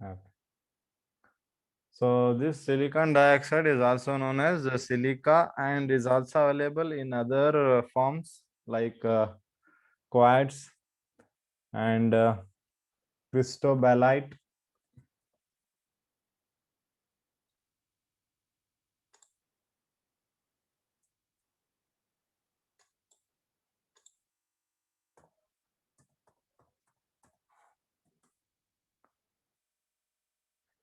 Okay. So this silicon dioxide is also known as silica and is also available in other forms like quartz and cristobalite.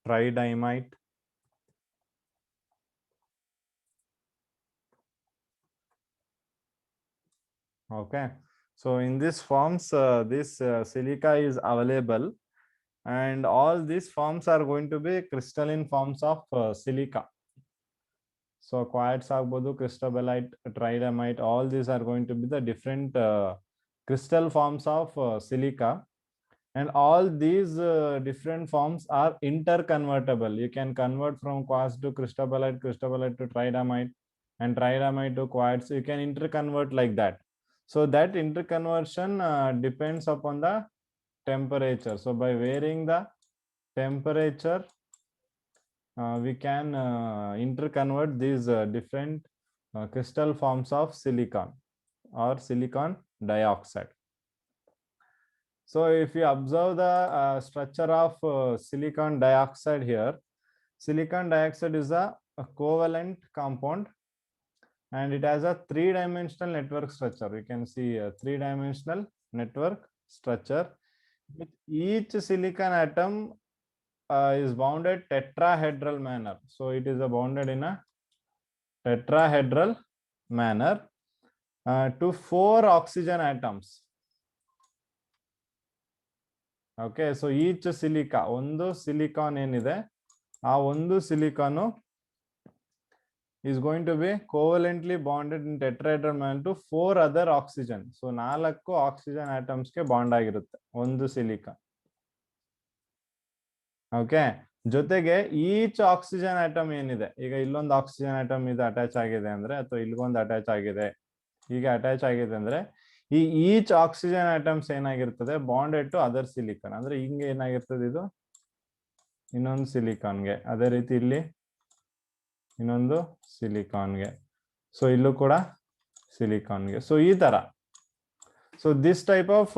Tridymite. Okay, so in these forms, this silica is available, and all these forms are going to be crystalline forms of silica. So quartz agbodu, cristobalite, tridymite, all these are going to be the different crystal forms of silica, and all these different forms are interconvertible. You can convert from quartz to cristobalite, cristobalite to tridymite, and tridymite to quartz. You can interconvert like that. So that interconversion depends upon the temperature. So by varying the temperature, we can interconvert these different crystal forms of silicon or silicon dioxide. So if you observe the structure of silicon dioxide here, silicon dioxide is a covalent compound, and it has a three-dimensional network structure. You can see a three-dimensional network structure with each silicon atom is bounded tetrahedral manner. So it is bounded in a tetrahedral manner to 4 oxygen atoms. Okay, so each silica, ಒಂದು silicon ಏನಿದೆ ಆ ಒಂದು silicon is going to be covalently bonded in tetrahedral manner to 4 other oxygen. So 4 oxygen atoms ಗೆ bond ಆಗಿರುತ್ತೆ ಒಂದು silicon. Okay, ಜೊತೆಗೆ each oxygen atom ಏನಿದೆ, ಈಗ ಇಲ್ಲೊಂದು ಆಕ್ಸಿಜನ್ ಆಟಮ್ ಇದು ಅಟ್ಯಾಚ್ ಆಗಿದೆ ಅಂದ್ರೆ, ಅಥವಾ ಇಲ್ಗೊಂದು ಅಟ್ಯಾಚ್ ಆಗಿದೆ, ಈಗ ಅಟ್ಯಾಚ್ ಆಗಿದೆ ಅಂದ್ರೆ, ಈ ಈಚ್ ಆಕ್ಸಿಜನ್ ಆಟಮ್ಸ್ ಏನಾಗಿರ್ತದೆ ಬಾಂಡೆಡ್ ಟು ಅದರ್ ಸಿಲಿಕಾನ್. ಅಂದ್ರೆ ಹಿಂಗೆ ಏನಾಗಿರ್ತದೆ, ಇದು ಇನ್ನೊಂದು ಸಿಲಿಕಾನ್ಗೆ, ಅದೇ ರೀತಿ ಇಲ್ಲಿ ಇನ್ನೊಂದು ಸಿಲಿಕಾನ್ಗೆ, ಸೊ ಇಲ್ಲೂ ಕೂಡ ಸಿಲಿಕಾನ್ಗೆ. ಸೊ ಈ ತರ, so this type of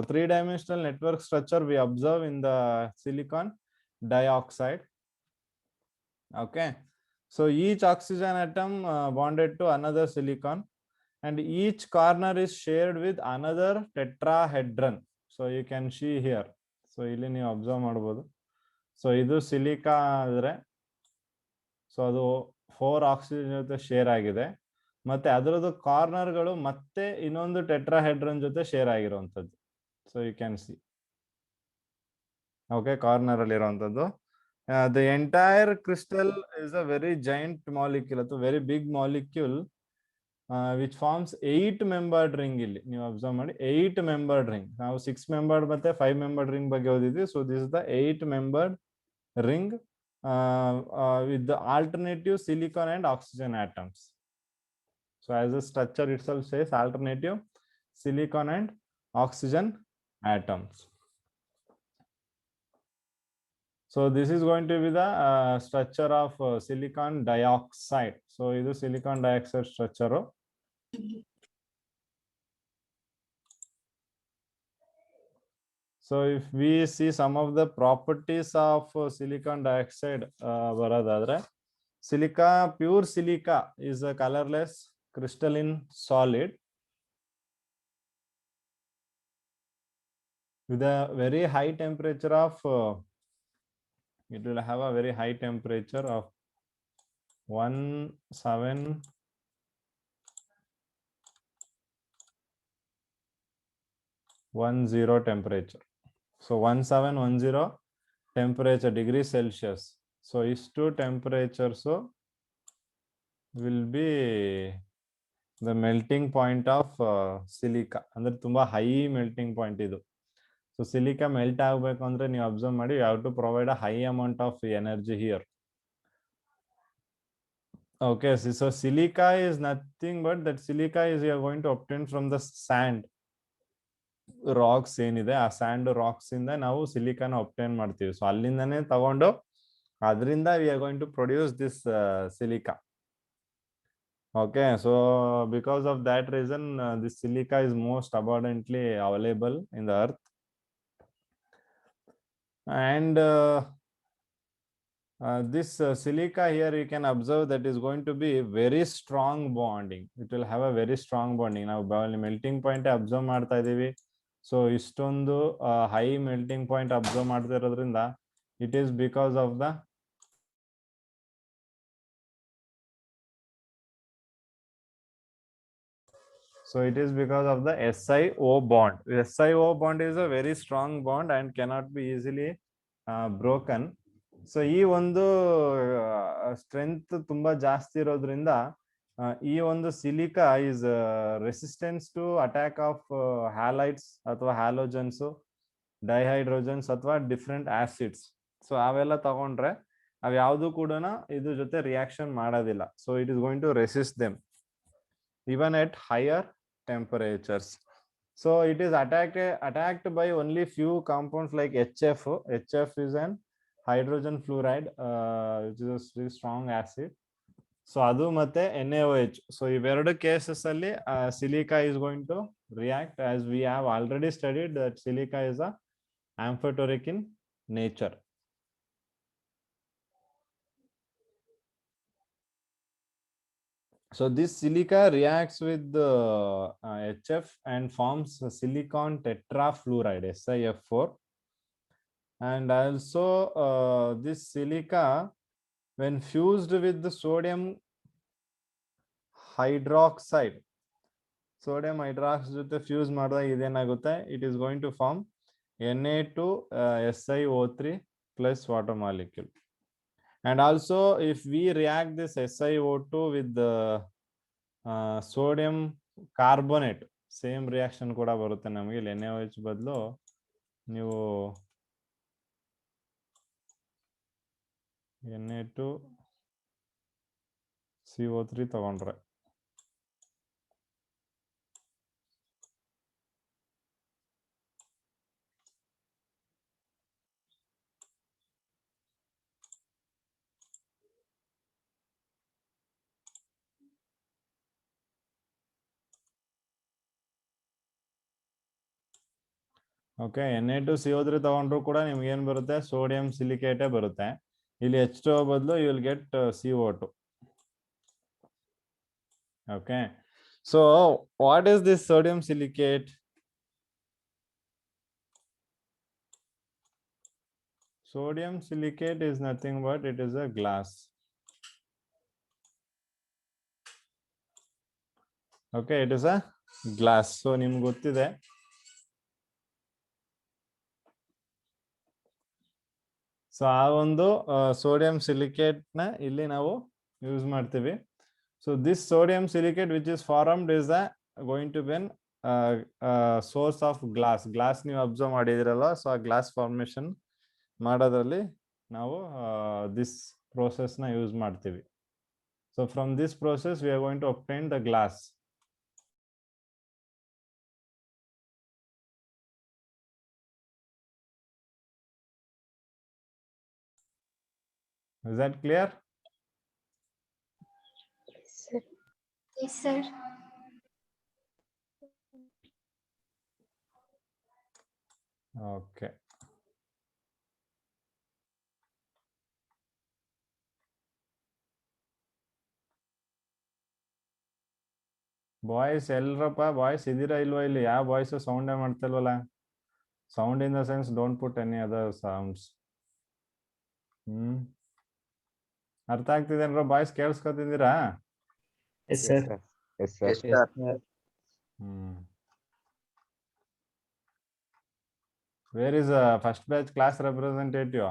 three-dimensional network structure we observe in the silicon dioxide. Okay, so each oxygen atom bonded to another silicon, and each corner is shared with another tetrahedron. So you can see here, so ಇಲ್ಲಿ ನೀವು observe ಮಾಡಬಹುದು. So ಇದು silica ಆದ್ರೆ, so ಅದು 4 oxygen ಜೊತೆ share ಆಗಿದೆ, ಮತ್ತೆ ಅದರದ್ದು ಕಾರ್ನರ್ಗಳು ಮತ್ತೆ ಇನ್ನೊಂದು ಟೆಟ್ರಾಹೆಡ್ರನ್ ಜೊತೆ ಶೇರ್ ಆಗಿರುವಂತದ್ದು. So you can see, okay, corner ಅಲ್ಲಿ ಇರುವಂತದ್ದು. The entire crystal is a very giant molecule ಅಥವಾ very big molecule which forms 8 membered ring. ಇಲ್ಲಿ ನೀವು ಅಬ್ಸರ್ವ್ ಮಾಡಿ, 8 ಮೆಂಬರ್ಡ್ ರಿಂಗ್. ನಾವು 6 ಮೆಂಬರ್ಡ್ ಮತ್ತೆ 5 ಮೆಂಬರ್ಡ್ ರಿಂಗ್ ಬಗ್ಗೆ ಓದಿದ್ವಿ. So this is the 8 membered ring with the alternative silicon and oxygen atoms. So as the structure itself says, alternative silicon and oxygen atoms. So this is going to be the structure of silicon dioxide. So this is silicon dioxide structure. So if we see some of the properties of silicon dioxide, baradadre, silica, pure silica is a colorless crystalline solid with a very high temperature of it will have a very high temperature of 1710 temperature. So 1710 temperature degree Celsius. So is two temperature, so will be the melting point of silica. ಅಂದ್ರೆ ತುಂಬಾ high melting point ಇದು. So silica melt ಆಗಬೇಕು ಅಂದ್ರೆ ನೀವು observe ಮಾಡಿ, you have to provide a high amount of energy here. Okay, so silica is nothing but that silica is you are going to obtain from the sand. Rocks ಏನಿದೆ ಆ and racks ಇಂದ ನಾವು ಸಿಲಿಕಾನ obtain ಮಾಡ್ತೀವಿ. So ಅಲ್ಲಿಂದನೇ ತಗೊಂಡು ಅದರಿಂದ we are going to produce this silica. Okay, so because of that reason, this silica is most abundantly available in the earth. And this silica here, you can observe that is going to be very strong bonding. It will have a very strong bonding. Now, melting point observe ಮಾಡ್ತಾ ಇದೀವಿ. So ಇಷ್ಟೊಂದು high melting point observe ಮಾಡ್ತಾ ಇರೋದ್ರಿಂದ it is because of the So it is because of the SiO bond. SiO bond is a very strong bond and cannot be easily broken. So ಈ ಒಂದು strength ತುಂಬಾ ಜಾಸ್ತಿ ಇರೋದ್ರಿಂದ ಈ ಒಂದು silica is resistance to attack of halites ಅಥವಾ halogens, dihydrogens ಅಥವಾ different acids. So ಅವೆಲ್ಲ ತಗೊಂಡ್ರೆ ಅವ್ ಯಾವ್ದು ಕೂಡ ಇದ್ರ ಜೊತೆ ರಿಯಾಕ್ಷನ್ ಮಾಡೋದಿಲ್ಲ. So it is going to resist them even at higher temperatures. So it is attacked by only few compounds like HF. HF is an hydrogen fluoride, which is a very strong acid. So adu matte NaOH. So iveradu cases alli silica is going to react, as we have already studied that silica is a amphoteric in nature. So this silica reacts with the HF and forms silicon tetrafluoride, SiF4. And also this silica, when fused with the sodium hydroxide, sodium hydroxide jothe fuse madida idenagutte, it is going to form Na2SiO3 plus water molecule. And also if we react this SiO2 with the sodium carbonate, same reaction kuda barutte namage. NaOH badlu ನೀವು Na2CO3 ತಗೊಂಡ್ರೆ okay, Na2CO3 ತಗೊಂಡ್ರು ಕೂಡ ನಿಮ್ಗೆ ಏನ್ ಬರುತ್ತೆ? Sodium ಸಿಲಿಕೇಟೇ ಬರುತ್ತೆ. ಇಲ್ಲಿ H2O ಬದಲು you will get CO2. Okay, so what is this sodium silicate? Sodium silicate is nothing but it is a glass. Okay, it is a glass. So ನಿಮ್ಗೆ ಗೊತ್ತಿದೆ ಸೊ ಆ ಒಂದು ಸೋಡಿಯಂ ಸಿಲಿಕೇಟ್ ನ ಇಲ್ಲಿ ನಾವು ಯೂಸ್ ಮಾಡ್ತೀವಿ. So this sodium silicate which is formed is going to be an source of glass. Glass ನೀವು observe ಮಾಡಿದಿರಲ್ಲ, ಸೊ ಆ ಗ್ಲಾಸ್ ಫಾರ್ಮೇಶನ್ ಮಾಡೋದ್ರಲ್ಲಿ ನಾವು ದಿಸ್ ಪ್ರೋಸೆಸ್ ನ ಯೂಸ್ ಮಾಡ್ತೀವಿ. So from this process we are going to obtain the glass. Is that clear? Yes, sir. Okay. Boys ಎಲ್ರಪ್ಪ? Boys ಇದೀರಾ ಇಲ್ವಾ ಇಲ್ಲಿ? ಯಾವ ಬಾಯ್ಸ್ ಸೌಂಡೇ ಮಾಡ್ತಿಲ್ವಲ್ಲ? Sound in the sense don't put any other sounds. ಅರ್ಥ ಆಗ್ತಿದೇನ್ರ boys? ಕೇಳಿಸ್ಕೊತಿದ್ದೀರಾ? Yes, sir. Yes, sir. Yes, sir. Where is first batch class representative?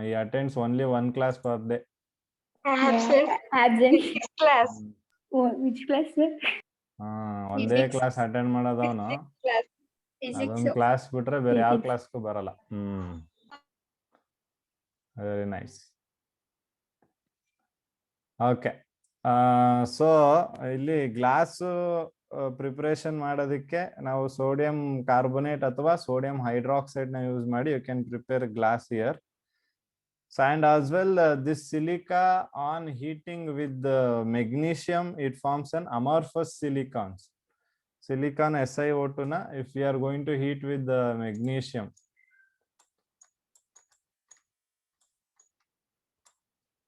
He attends only one class per day. Absent. Absent. Which class? Which class, sir? ಒಂದೇ Physics. Class attend ಮಾಡೋದವನು. Class. Physics. ಅದೊಂದು class ಬಿಟ್ರೆ ಬೇರೆ ಯಾವ Physics. ಕ್ಲಾಸ್ಗೂ ಬರಲ್ಲ. Very nice. Okay, so ಇಲ್ಲಿ glass preparation ಮಾಡೋದಕ್ಕೆ ನಾವು ಸೋಡಿಯಂ ಕಾರ್ಬೋನೇಟ್ ಅಥವಾ ಸೋಡಿಯಂ ಹೈಡ್ರಾಕ್ಸೈಡ್ ನ ಯೂಸ್ ಮಾಡಿ you can prepare glass here. And as well, this silica on heating with magnesium, it forms an amorphous silicons. Silicon SiO2 na, if we are going to heat with the magnesium.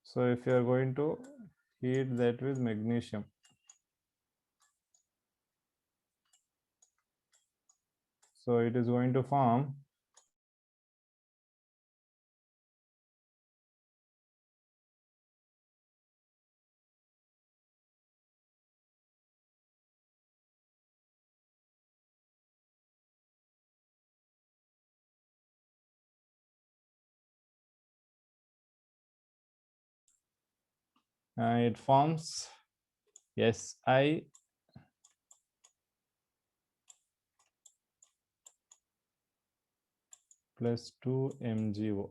So if you are going to heat that with magnesium, so it is going to form it forms Si plus 2 MgO.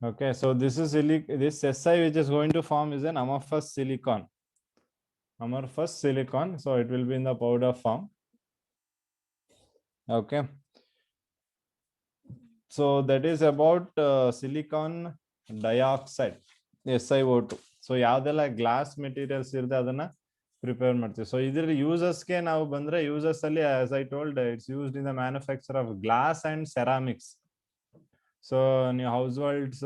Okay, so this is this Si which is going to form is an amorphous silicon. Amorphous silicon, so it will be in the powder form. Okay, so that is about silicon dioxide, SiO2. So ಯಾವ್ದೆಲ್ಲ glass materials ಇರುತ್ತೆ ಅದನ್ನ prepare ಮಾಡ್ತೀವಿ. So ಇದ್ರ ಯೂಸಸ್ಗೆ ನಾವು ಬಂದ್ರೆ uses ಅಲ್ಲಿ as I told it's used in the manufacture of glass and ceramics. So ನೀವು households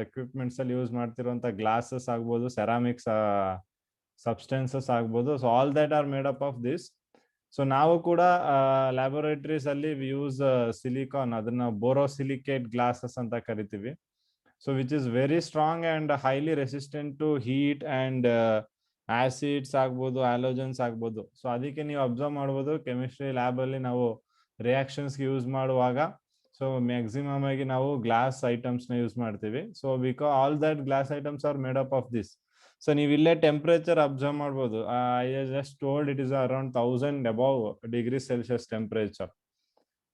equipments ಅಲ್ಲಿ ಯೂಸ್ ಮಾಡ್ತಿರುವಂತ ಗ್ಲಾಸಸ್ ಆಗ್ಬೋದು, ಸೆರಾಮಿಕ್ಸ್ ಸಬ್ಸ್ಟೆನ್ಸಸ್ ಆಗ್ಬೋದು. So all that are made up of this. So ನಾವು ಕೂಡ ಲ್ಯಾಬೋರೇಟರೀಸ್ ಅಲ್ಲಿ use silicon, ಅದನ್ನ borosilicate glasses ಅಂತ ಕರಿತೀವಿ. So which is very strong and highly resistant to heat and acids ಆಗ್ಬೋದು, ಆಲೋಜನ್ಸ್ ಆಗ್ಬೋದು. ಸೊ ಅದಕ್ಕೆ ನೀವು ಅಬ್ಸರ್ವ್ ಮಾಡ್ಬೋದು ಕೆಮಿಸ್ಟ್ರಿ ಲ್ಯಾಬ್ ಅಲ್ಲಿ ನಾವು ರಿಯಾಕ್ಷನ್ಸ್ ಯೂಸ್ ಮಾಡುವಾಗ ಸೊ ಮ್ಯಾಕ್ಸಿಮಮ್ ಆಗಿ ನಾವು ಗ್ಲಾಸ್ ಐಟಮ್ಸ್ ನ ಯೂಸ್ ಮಾಡ್ತೀವಿ. So because all that glass items R made up of this. So ನೀವು ಇಲ್ಲೇ ಟೆಂಪರೇಚರ್ ಅಬ್ಸರ್ವ್ ಮಾಡ್ಬೋದು. I just told it is around 1000 above degrees Celsius temperature.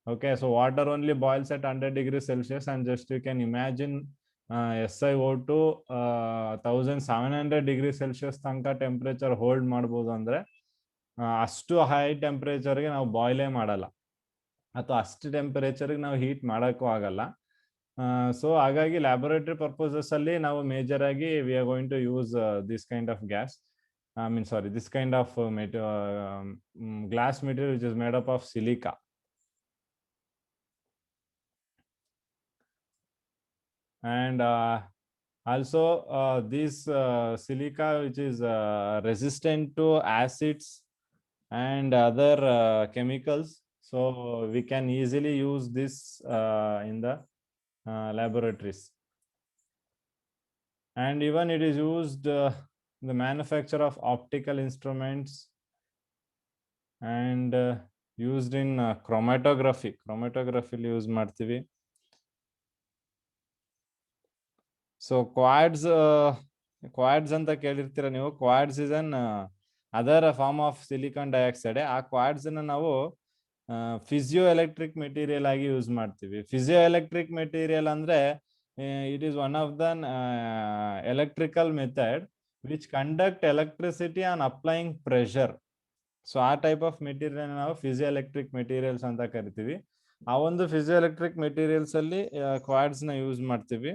Okay, so water only boils at 100 degrees Celsius, and just you can imagine SiO2 1700 degrees Celsius ತನಕ temperature hold ಮಾಡ್ಬೋದು. ಅಂದ್ರೆ ಅಷ್ಟು high ಟೆಂಪರೇಚರ್ಗೆ ನಾವು ಬಾಯ್ಲೇ ಮಾಡಲ್ಲ, ಅಥವಾ ಅಷ್ಟು ಟೆಂಪರೇಚರ್ಗೆ ನಾವು ಹೀಟ್ ಮಾಡೋಕ್ಕೂ ಆಗಲ್ಲ. ಸೊ ಹಾಗಾಗಿ ಲ್ಯಾಬೊರೇಟರಿ ಪರ್ಪಸಸ್ ಅಲ್ಲಿ ನಾವು ಮೇಜರ್ ಆಗಿ we are going to use this kind of gas, this kind of glass material which is made up of silica. And also this silica which is resistant to acids and other chemicals. So we can easily use this in the laboratories. And even it is used in the manufacture of optical instruments and used in chromatography. Chromatography use ಮಾಡ್ತೀವಿ. So quartz ಅಂತ ಕೇಳಿರ್ತೀರ ನೀವು. Quartz is another form of silicon dioxide. ಆ quartz ಅನ್ನ ನಾವು piezoelectric material ಆಗಿ use ಮಾಡ್ತೀವಿ. Piezoelectric material ಅಂದ್ರೆ it is one of the electrical method which conduct electricity on applying pressure. So ಆ ಟೈಪ್ ಆಫ್ ಮೆಟೀರಿಯಲ್ ನಾವು piezoelectric materials ಅಂತ ಕರಿತೀವಿ. ಆ ಒಂದು ಫಿಸಿಯೋ ಎಲೆಕ್ಟ್ರಿಕ್ ಮೆಟೀರಿಯಲ್ಸ್ ಅಲ್ಲಿ ಕ್ವಾಡ್ಸ್ ನ ಯೂಸ್ ಮಾಡ್ತೀವಿ.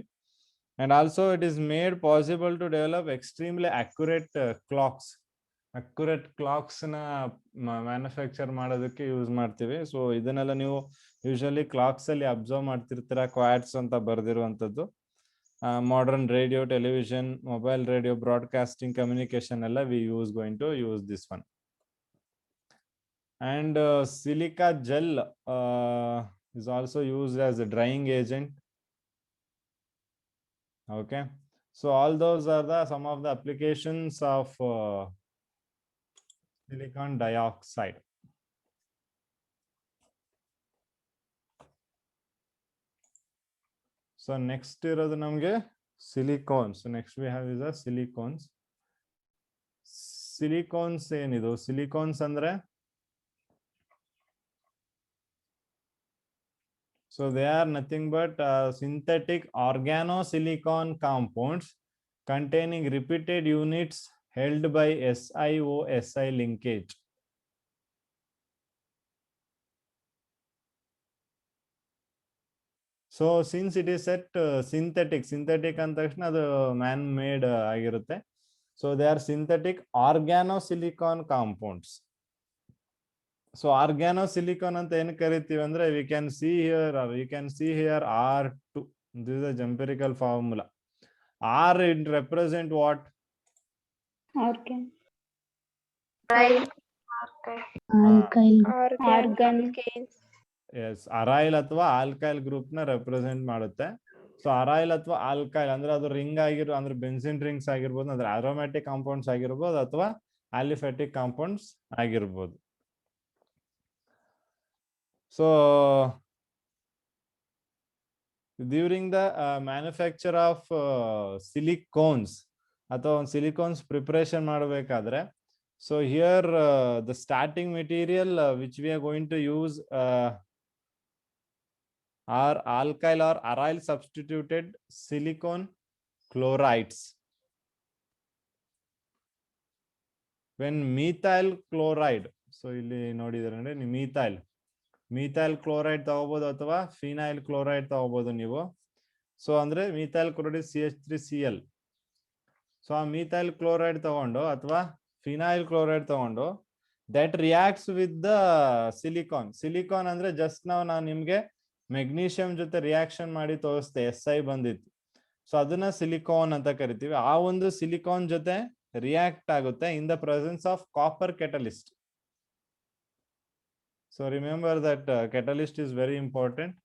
And also it is made possible to develop extremely accurate clocks. Accurate clocks na manufacture ಮಾಡೋದಕ್ಕೆ ಯೂಸ್ ಮಾಡ್ತೀವಿ. ಸೊ ಇದನ್ನೆಲ್ಲ ನೀವು ಯೂಶಲಿ ಕ್ಲಾಕ್ಸ್ ಅಲ್ಲಿ ಅಬ್ಸರ್ವ್ ಮಾಡ್ತಿರ್ತೀರ, ಕ್ವಾಡ್ಸ್ ಅಂತ ಬರ್ದಿರುವಂತದ್ದು. Modern radio, television, mobile radio, broadcasting, communication ಎಲ್ಲ we going to use this one. And silica gel is also used as a drying agent. Okay, so all those are some of the applications of silicon dioxide. So next irodu namge silicones. So next we have is a silicones. Silicones enidu? Silicones andre So they are nothing but synthetic organosilicon compounds containing repeated units held by SiO-Si linkage. So since it is set synthetic and the man-made ಆಗಿರುತ್ತೆ. So they are synthetic organosilicon compounds. So organosilicon ಅಂತ ಏನು ಕರಿತೀವಿ ಅಂದ್ರೆ we can see here R2. This is the empirical formula. R it represent what? Organ. Organic. Yes, aryl ಅಥವಾ alkyl group ನ represent ಮಾಡುತ್ತೆ. So ಅರೈಲ್ ಅಥವಾ alkyl ಅಂದ್ರೆ ಅದು ರಿಂಗ್ ಆಗಿರೋ ಅಂದ್ರೆ ಬೆನ್ಸಿನ್ ರಿಂಗ್ಸ್ ಆಗಿರ್ಬೋದು, ಅಂದ್ರೆ ಅರೋಮ್ಯಾಟಿಕ್ ಕಾಂಪೌಂಡ್ಸ್ ಆಗಿರ್ಬೋದು ಅಥವಾ ಆಲಿಫ್ಯಾಟಿಕ್ ಕಾಂಪೌಂಡ್ಸ್ ಆಗಿರ್ಬೋದು. So during the manufacture of silicones ಅಥವಾ ಒಂದು ಸಿಲಿಕೋನ್ಸ್ ಪ್ರಿಪರೇಷನ್ ಮಾಡಬೇಕಾದ್ರೆ, so here the starting material which we are going to use are alkyl or aryl substituted silicon chlorides. When methyl chloride, so ಇಲ್ಲಿ ನೋಡಿದ್ರೆ ಅಂದ್ರೆ methyl chloride ತಗೋಬಹುದು ಅಥವಾ phenyl chloride ತಗೋಬಹುದು ನೀವು. ಸೊ ಅಂದ್ರೆ methyl chloride CH3Cl. ಸೊ ಆ methyl chloride ತಗೊಂಡು ಅಥವಾ phenyl chloride ತಗೊಂಡು that reacts with the silicon ಅಂದ್ರೆ ಜಸ್ಟ್ ನಾನು ನಿಮ್ಗೆ ಮೆಗ್ನೀಷಿಯಂ ಜೊತೆ ರಿಯಾಕ್ಷನ್ ಮಾಡಿ ತೋರಿಸ್ತೆ, SI ಬಂದಿತ್ತು. ಸೊ ಅದನ್ನ ಸಿಲಿಕಾನ್ ಅಂತ ಕರಿತೀವಿ. ಆ ಒಂದು ಸಿಲಿಕಾನ್ ಜೊತೆ ರಿಯಾಕ್ಟ್ ಆಗುತ್ತೆ in the presence of copper catalyst. So remember that catalyst is very important.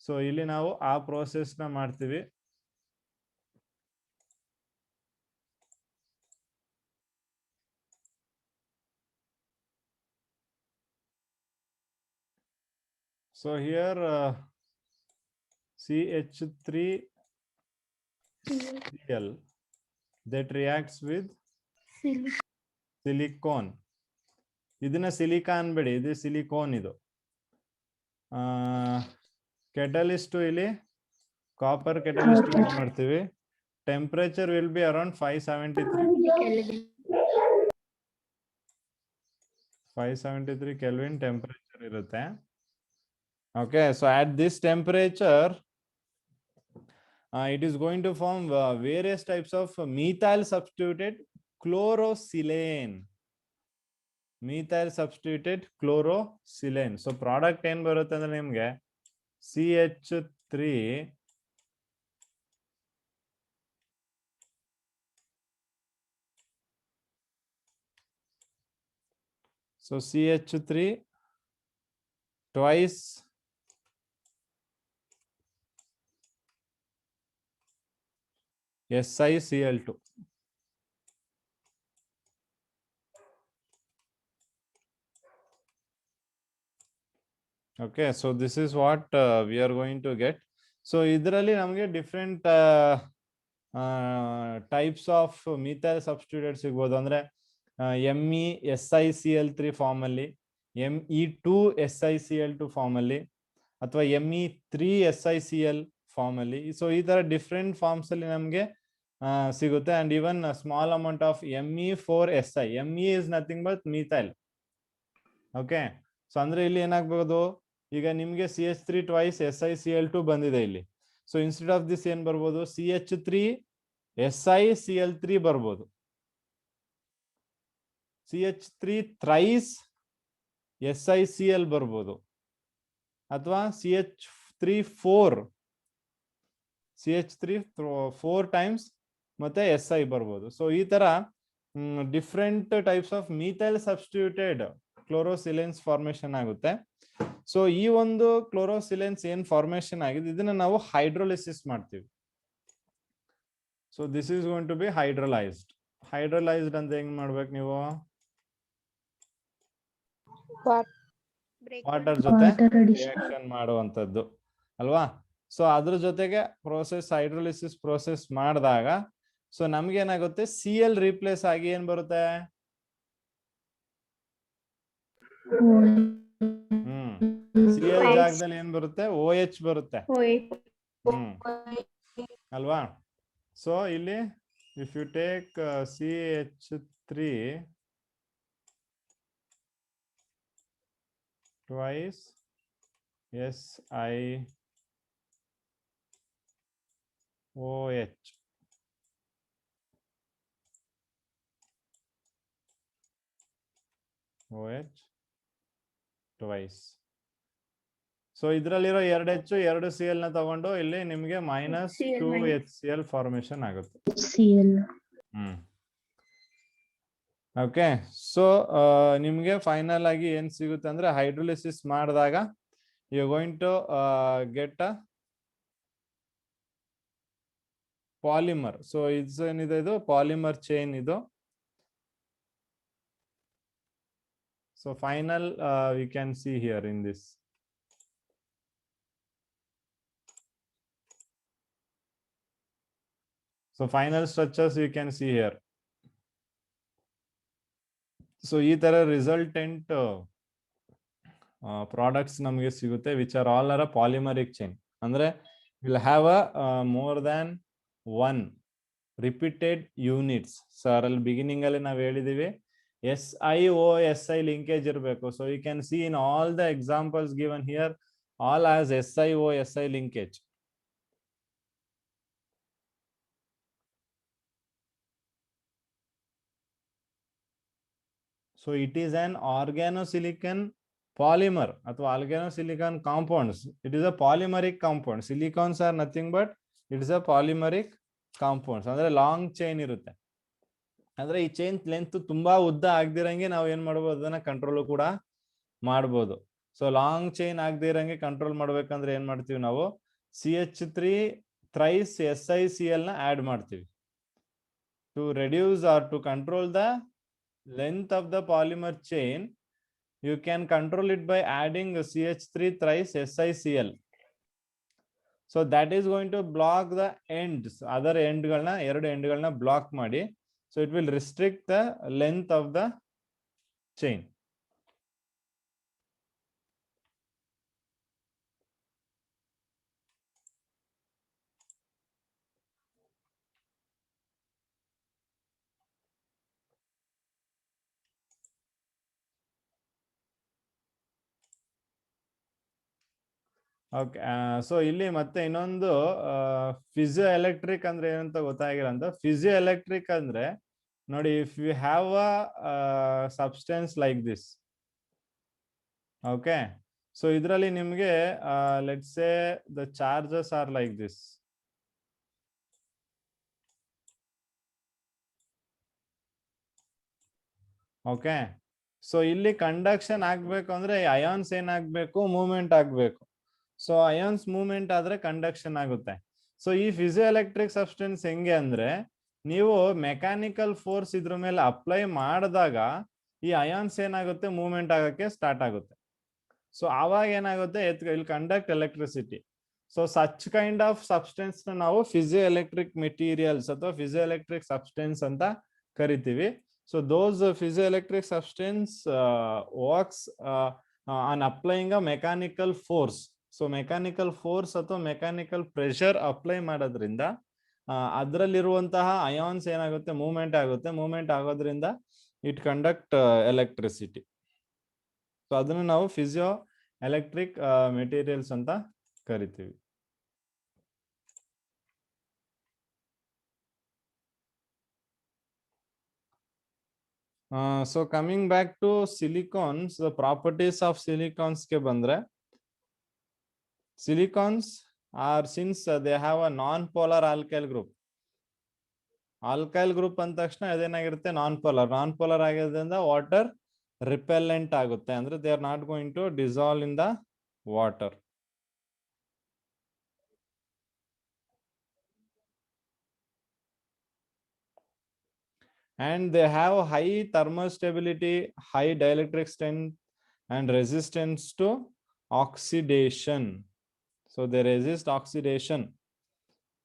So ಇಲ್ಲಿ ನಾವು ಆ ಪ್ರೋಸೆಸ್ ನ ಮಾಡ್ತೀವಿ. So here CH3Cl that reacts with silicon. ಇದನ್ನ ಸಿಲಿಕಾನ್ ಬಿಡಿ, ಇದು ಸಿಲಿಕೋನ್. ಇದು ಕೆಟಲಿಸ್ಟ್ ಇಲ್ಲಿ ಕಾಪರ್ ಕೆಟಲಿಸ್ಟ್ ಯೂಸ್ ಮಾಡ್ತೀವಿ. Temperature will be around 573 kelvin temperature ಇರುತ್ತೆ. Okay, so at this temperature, it is going to form various types of methyl substituted chlorosilane. Methyl substituted chlorosilane. So product ಏನು ಬರುತ್ತೆ ಅಂದ್ರೆ ನಿಮಗೆ CH3 so CH3 twice SiCl2. Okay, so this is what we are going to get. So idralli namage different types of methyl substitutes sigbodu. Andre MeSiCl3 form alli, Me2SiCl2 form alli ಅಥವಾ Me3SiCl form ಅಲ್ಲಿ. So ಈ ತರ different forms ಅಲ್ಲಿ ನಮ್ಗೆ ಸಿಗುತ್ತೆ. And even small amount of Me4Si. Me is nothing but methyl. Okay, so ಅಂದ್ರೆ ಇಲ್ಲಿ ಏನಾಗ್ಬಹುದು, ಈಗ ನಿಮ್ಗೆ CH3 ಟ್ವೈಸ್ SiCl2 ಬಂದಿದೆ ಇಲ್ಲಿ. ಸೊ ಇನ್ಸ್ಟೆಡ್ ಆಫ್ ದಿಸ್ ಏನ್ ಬರ್ಬೋದು, CH3SiCl3 ಬರ್ಬೋದು. CH3 ಥ್ರೈಸ್ SiCl ಬರ್ಬೋದು, ಅಥವಾ CH3 4 ಟೈಮ್ಸ್ ಮತ್ತೆ SI ಬರ್ಬೋದು. ಸೊ ಈ ತರ different types of methyl substituted chlorosilanes formation ಆಗುತ್ತೆ. ಸೊ ಈ ಒಂದು ಕ್ಲೋರೋಸಿಲೆನ್ಸ್ ಏನ್ ಫಾರ್ಮೇಶನ್ ಆಗಿದೆ ಇದನ್ನ ನಾವು ಹೈಡ್ರೋಲಿಸಿಸ್ ಮಾಡ್ತೀವಿ. So this is going to be hydrolysed ಅಂತ ಹೆಂಗ್ ಮಾಡ್ಬೇಕು ನೀವು, ವಾಟರ್ ಜೊತೆ ರಿಯಾಕ್ಷನ್ ಮಾಡುವಂತದ್ದು ಅಲ್ವಾ. ಸೊ ಅದ್ರ ಜೊತೆಗೆ ಹೈಡ್ರೋಲಿಸಿಸ್ ಪ್ರೋಸೆಸ್ ಮಾಡಿದಾಗ ಸೊ ನಮ್ಗೆ ಏನಾಗುತ್ತೆ, Cl ರಿಪ್ಲೇಸ್ ಆಗಿ ಏನ್ ಬರುತ್ತೆ, Cl OH. ಜಾಗದಲ್ಲಿ ಏನ್ ಬರುತ್ತೆ? OH ಬರುತ್ತೆ. ಅಲ್ವಾ? ಸೊ ಇಲ್ಲಿ if you take CH3 twice SiOH, OH twice. So ಇದ್ರಲ್ಲಿರೋ 2 H 2 Cl ನ ತಗೊಂಡು ಇಲ್ಲಿ ನಿಮಗೆ -2 HCl ಫಾರ್ಮೇಶನ್ ಆಗುತ್ತೆ. ಓಕೆ. ಸೊ ನಿಮ್ಗೆ ಫೈನಲ್ ಆಗಿ ಏನ್ ಸಿಗುತ್ತೆ ಅಂದ್ರೆ ಹೈಡ್ರೋಲಿಸಿಸ್ ಮಾಡಿದಾಗ you going to get a polymer. So ಏನಿದೆ, ಇದು ಪಾಲಿಮರ್ ಚೈನ್ ಇದು. So final we can see here in this. So final structures you can see here. So ಈ ತರ resultant products ನಮಗೆ ಸಿಗುತ್ತೆ which are all are a polymeric chain. ಅಂದ್ರೆ will have a more than one repeated units. So ಅಲ್ಲಿ beginning ಅಲ್ಲಿ ನಾವು ಹೇಳಿದೀವಿ SiO-Si linkage ಇರಬೇಕು. So you can see in all the examples given here all as SiO-Si linkage. So it is an organosilicon polymer ಅಥವಾ organosilicon compounds. It is a polymeric compound. Silicons are nothing but it is a polymeric compounds. ಅಂದ್ರೆ long chain ಇರುತ್ತೆ. ಅಂದ್ರೆ ಈ chain length ತುಂಬಾ ಉದ್ದ ಆಗದಿರಂಗೆ ನಾವು ಏನ್ ಮಾಡಬಹುದು, ಅದನ್ನ ಕಂಟ್ರೋಲ್ ಕೂಡ ಮಾಡಬಹುದು. ಸೊ ಲಾಂಗ್ ಚೈನ್ ಆಗದಿರಂಗೆ ಕಂಟ್ರೋಲ್ ಮಾಡ್ಬೇಕಂದ್ರೆ ಏನ್ ಮಾಡ್ತೀವಿ ನಾವು, CH3 ಥ್ರೈಸ್ SiCl ನ ಆಡ್ ಮಾಡ್ತೀವಿ. To reduce or to control the length of the polymer chain, you can control it by adding CH3 thrice SiCl. So that is going to block the ends, other end galna, ಎರಡು end galna block ಮಾಡಿ. So it will restrict the length of the chain. Okay. So ಇಲ್ಲಿ ಮತ್ತೆ ಇನ್ನೊಂದು physio electric ಅಂದ್ರೆ ಏನಂತ ಗೊತ್ತಾಗಿಲ್ಲ ಅಂತ. Physio electric ಅಂದ್ರೆ ನೋಡಿ, if you have a substance like this, okay. So ಇದರಲ್ಲಿ ನಿಮ್ಗೆ let's say the charges are like this. Okay. So ಇಲ್ಲಿ ಕಂಡಕ್ಷನ್ ಆಗ್ಬೇಕು ಅಂದ್ರೆ ಅಯಾನ್ಸ್ ಏನಾಗ್ಬೇಕು, ಮೂವ್ಮೆಂಟ್ ಆಗ್ಬೇಕು. ಸೊ ಅಯಾನ್ಸ್ ಮೂವ್ಮೆಂಟ್ ಆದ್ರೆ ಕಂಡಕ್ಷನ್ ಆಗುತ್ತೆ. ಸೊ ಈ ಫಿಸಿಯೋ ಎಲೆಕ್ಟ್ರಿಕ್ ಸಬ್ಸ್ಟೆನ್ಸ್ ಹೆಂಗೆ ಅಂದ್ರೆ, ನೀವು ಮೆಕ್ಯಾನಿಕಲ್ ಫೋರ್ಸ್ ಇದ್ರ ಮೇಲೆ ಅಪ್ಲೈ ಮಾಡಿದಾಗ ಈ ಅಯಾನ್ಸ್ ಏನಾಗುತ್ತೆ, ಮೂವ್ಮೆಂಟ್ ಆಗಕ್ಕೆ ಸ್ಟಾರ್ಟ್ ಆಗುತ್ತೆ. ಸೊ ಆವಾಗ ಏನಾಗುತ್ತೆ, ಇಲ್ಲಿ conduct electricity. So such kind of substance ನಾವು ಫಿಸಿಯೋ ಎಲೆಕ್ಟ್ರಿಕ್ ಮೆಟೀರಿಯಲ್ಸ್ ಅಥವಾ ಫಿಸಿಯೋ ಎಲೆಕ್ಟ್ರಿಕ್ ಸಬ್ಸ್ಟೆನ್ಸ್ ಅಂತ ಕರಿತೀವಿ. So those physioelectric substance works on applying a mechanical force. So mechanical force ಅಥವಾ ಮೆಕ್ಯಾನಿಕಲ್ ಪ್ರೆಷರ್ ಅಪ್ಲೈ ಮಾಡೋದ್ರಿಂದ ಅದರಲ್ಲಿರುವಂತಹ ಅಯಾನ್ಸ್ ಏನಾಗುತ್ತೆ, ಮೂವ್ಮೆಂಟ್ ಆಗುತ್ತೆ. Movement ಆಗೋದ್ರಿಂದ it conduct electricity. So ಅದನ್ನು ನಾವು ಫಿಸಿಯೋ ಎಲೆಕ್ಟ್ರಿಕ್ ಮೆಟೀರಿಯಲ್ಸ್ ಅಂತ ಕರಿತೀವಿ. So coming back to silicons, the properties of silicons ke bandre, silicons are, since they have a non-polar alkyl group, alkyl group ಅಂದ ತಕ್ಷಣ ಅದೇನಾಗಿರುತ್ತೆ, non polar ಆಗಿರೋದ್ರಿಂದ water repellent ಆಗುತ್ತೆ. ಅಂದ್ರೆ they are not going to dissolve in the water. And they have high thermostability, high dielectric strength and resistance to oxidation. So they resist oxidation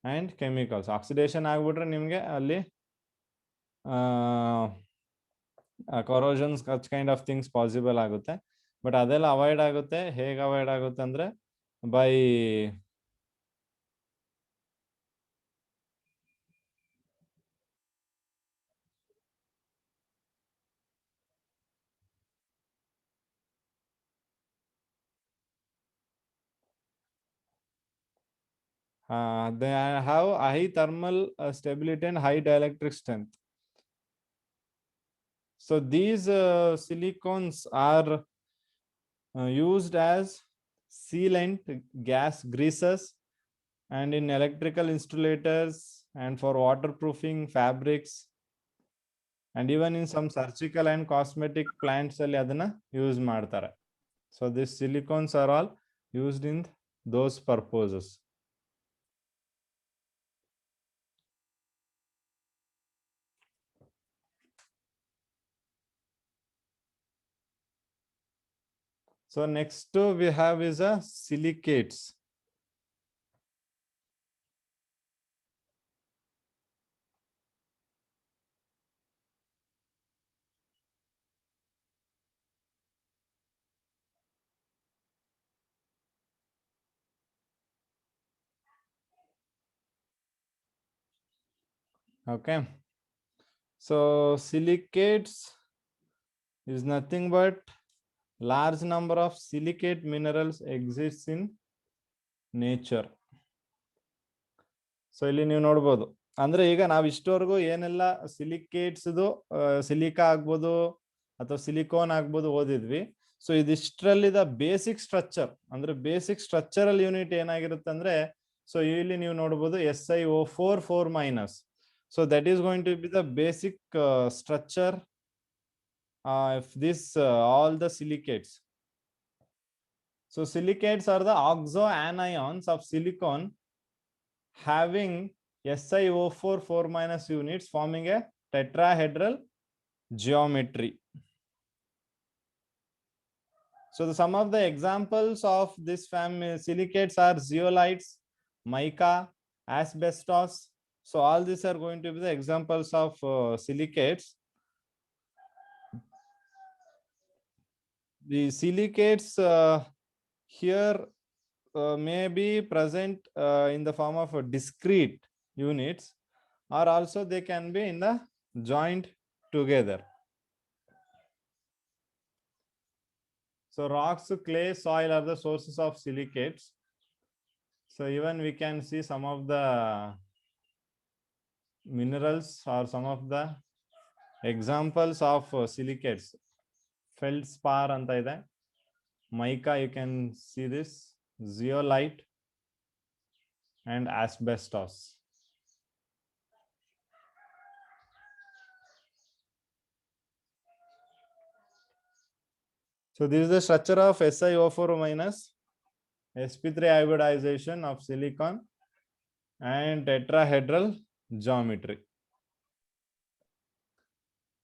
and chemicals. Oxidation ಆಗ್ಬಿಟ್ರೆ ನಿಮಗೆ ಅಲ್ಲಿ corrosions such kind of things possible ಆಗುತ್ತೆ. But ಅದೆಲ್ಲ avoid ಆಗುತ್ತೆ. ಹೇಗೆ avoid ಆಗುತ್ತೆ ಅಂದ್ರೆ by they have high thermal stability and high dielectric strength. So these silicones are used as sealant, gas greases, and in electrical insulators and for waterproofing fabrics, and even in some surgical and cosmetic plants alli adana use ಮಾಡ್ತಾರೆ. So these silicones are all used in those purposes. So next we have is a silicates. Okay, so silicates is nothing but large number of silicate minerals exists in nature. So ಇಲ್ಲಿ ನೀವು ನೋಡ್ಬೋದು, ಅಂದ್ರೆ ಈಗ ನಾವು ಇಷ್ಟವರೆಗೂ ಏನೆಲ್ಲ silicates silica ಆಗ್ಬೋದು ಅಥವಾ silicon ಆಗ್ಬೋದು ಓದಿದ್ವಿ. ಸೊ ಇದಿಷ್ಟರಲ್ಲಿ ದ ಬೇಸಿಕ್ ಸ್ಟ್ರಕ್ಚರ್ ಅಂದ್ರೆ ಬೇಸಿಕ್ ಸ್ಟ್ರಕ್ಚರಲ್ ಯೂನಿಟ್ ಏನಾಗಿರುತ್ತೆ ಅಂದ್ರೆ, ಸೊ ಇಲ್ಲಿ ನೀವು ನೋಡ್ಬೋದು SiO4 so that is going to be the basic structure of this all the silicates. So silicates are the oxo anions of silicon having SiO4 units forming a tetrahedral geometry. So some of the examples of this family silicates are zeolites, mica, asbestos. So all these are going to be the examples of silicates. The silicates here may be present in the form of discrete units, or also they can be in the joint together. So rocks, clay, soil are the sources of silicates. So even we can see some of the minerals or some of the examples of silicates. Feldspar anta ide, mica, you can see this, zeolite and asbestos. So this is the structure of SiO4 sp3 hybridization of silicon and tetrahedral geometry.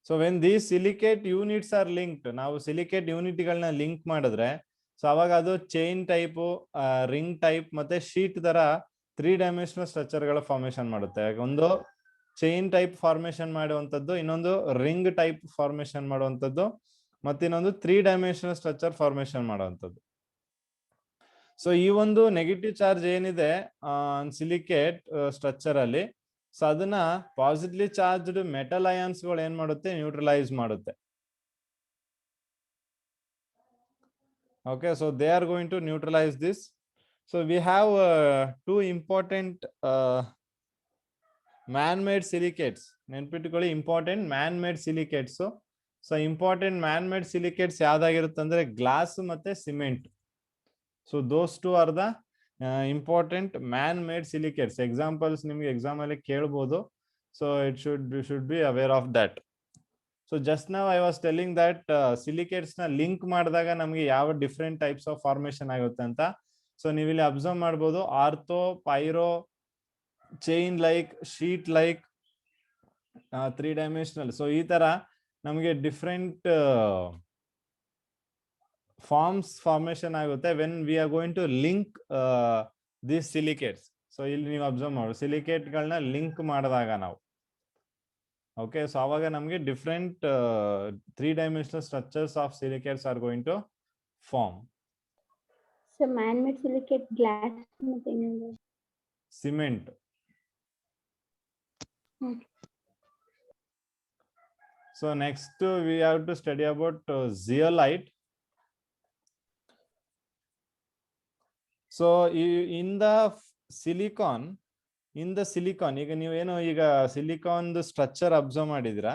So when these silicate units are linked, now silicate unit galna link ಮಾಡಿದ್ರೆ, so ಅವಾಗ ಅದು chain type, ring type ಮತ್ತೆ sheet ತರ 3-dimensional structure ಗಳ formation ಮಾಡುತ್ತೆ. ಒಂದು chain type formation ಮಾಡುವಂತದ್ದು, ಇನ್ನೊಂದು ರಿಂಗ್ ಟೈಪ್ ಫಾರ್ಮೇಶನ್ ಮಾಡುವಂತದ್ದು, ಮತ್ತಿನ್ನೊಂದು 3-dimensional ಸ್ಟ್ರಕ್ಚರ್ ಫಾರ್ಮೇಶನ್ ಮಾಡುವಂತದ್ದು. ಸೊ ಈ ಒಂದು ನೆಗೆಟಿವ್ ಚಾರ್ಜ್ ಏನಿದೆ ಸಿಲಿಕೇಟ್ ಸ್ಟ್ರಕ್ಚರ್ ಅಲ್ಲಿ, ಸೊ ಅದನ್ನ ಪಾಸಿಟಿವ್ಲಿ ಚಾರ್ಜ್ಡ್ ಮೆಟಲ್ ಅಯಾನ್ಸ್ ಗಳು ಏನ್ ಮಾಡುತ್ತೆ, ನ್ಯೂಟ್ರಲೈಸ್ ಮಾಡುತ್ತೆ. Okay, so they are going to neutralize this. So we have two important man-made silicates. ನೆನ್ಪಿಟ್ಕೊಳ್ಳಿ, important man-made silicates. So important man-made silicates ಯಾವ್ದಾಗಿರುತ್ತೆ ಅಂದ್ರೆ ಗ್ಲಾಸ್ ಮತ್ತೆ cement. So those two are the important man-made silicates. Examples ನಿಮ್ಗೆ exam ಅಲ್ಲಿ ಕೇಳ್ಬೋದು. So should be aware of that. So just now I was telling that silicates na link ಮಾಡಿದಾಗ ನಮಗೆ ಯಾವ different types of formation ಆಗುತ್ತೆ ಅಂತ. So ನೀವು ಇಲ್ಲಿ ಅಬ್ಸರ್ವ್ ಮಾಡ್ಬೋದು, ortho, pyro, chain like, sheet like, 3-dimensional. So ಈ ತರ ನಮಗೆ ಡಿಫರೆಂಟ್ ಫಾರ್ಮೇಶನ್ ಆಗುತ್ತೆ when we are going to link this silicates. So ಇಲ್ಲಿ ನೀವು ಅಬ್ಸರ್ವ್ ಮಾಡಿ, ಸಿಲಿಕೇಟ್ ಗಳನ್ನ ಲಿಂಕ್ ಮಾಡಿದಾಗ ನಾವು, ಓಕೆ, ಸೊ ಅವಾಗ ನಮಗೆ different 3-dimensional structures of silicates are going to form? So man-made silicate glass material. Cement. Okay. So next we have to study about zeolite. So in the silicon, ಈಗ ನೀವೇನು ಈಗ silicon structure observe ಮಾಡಿದಿರಾ,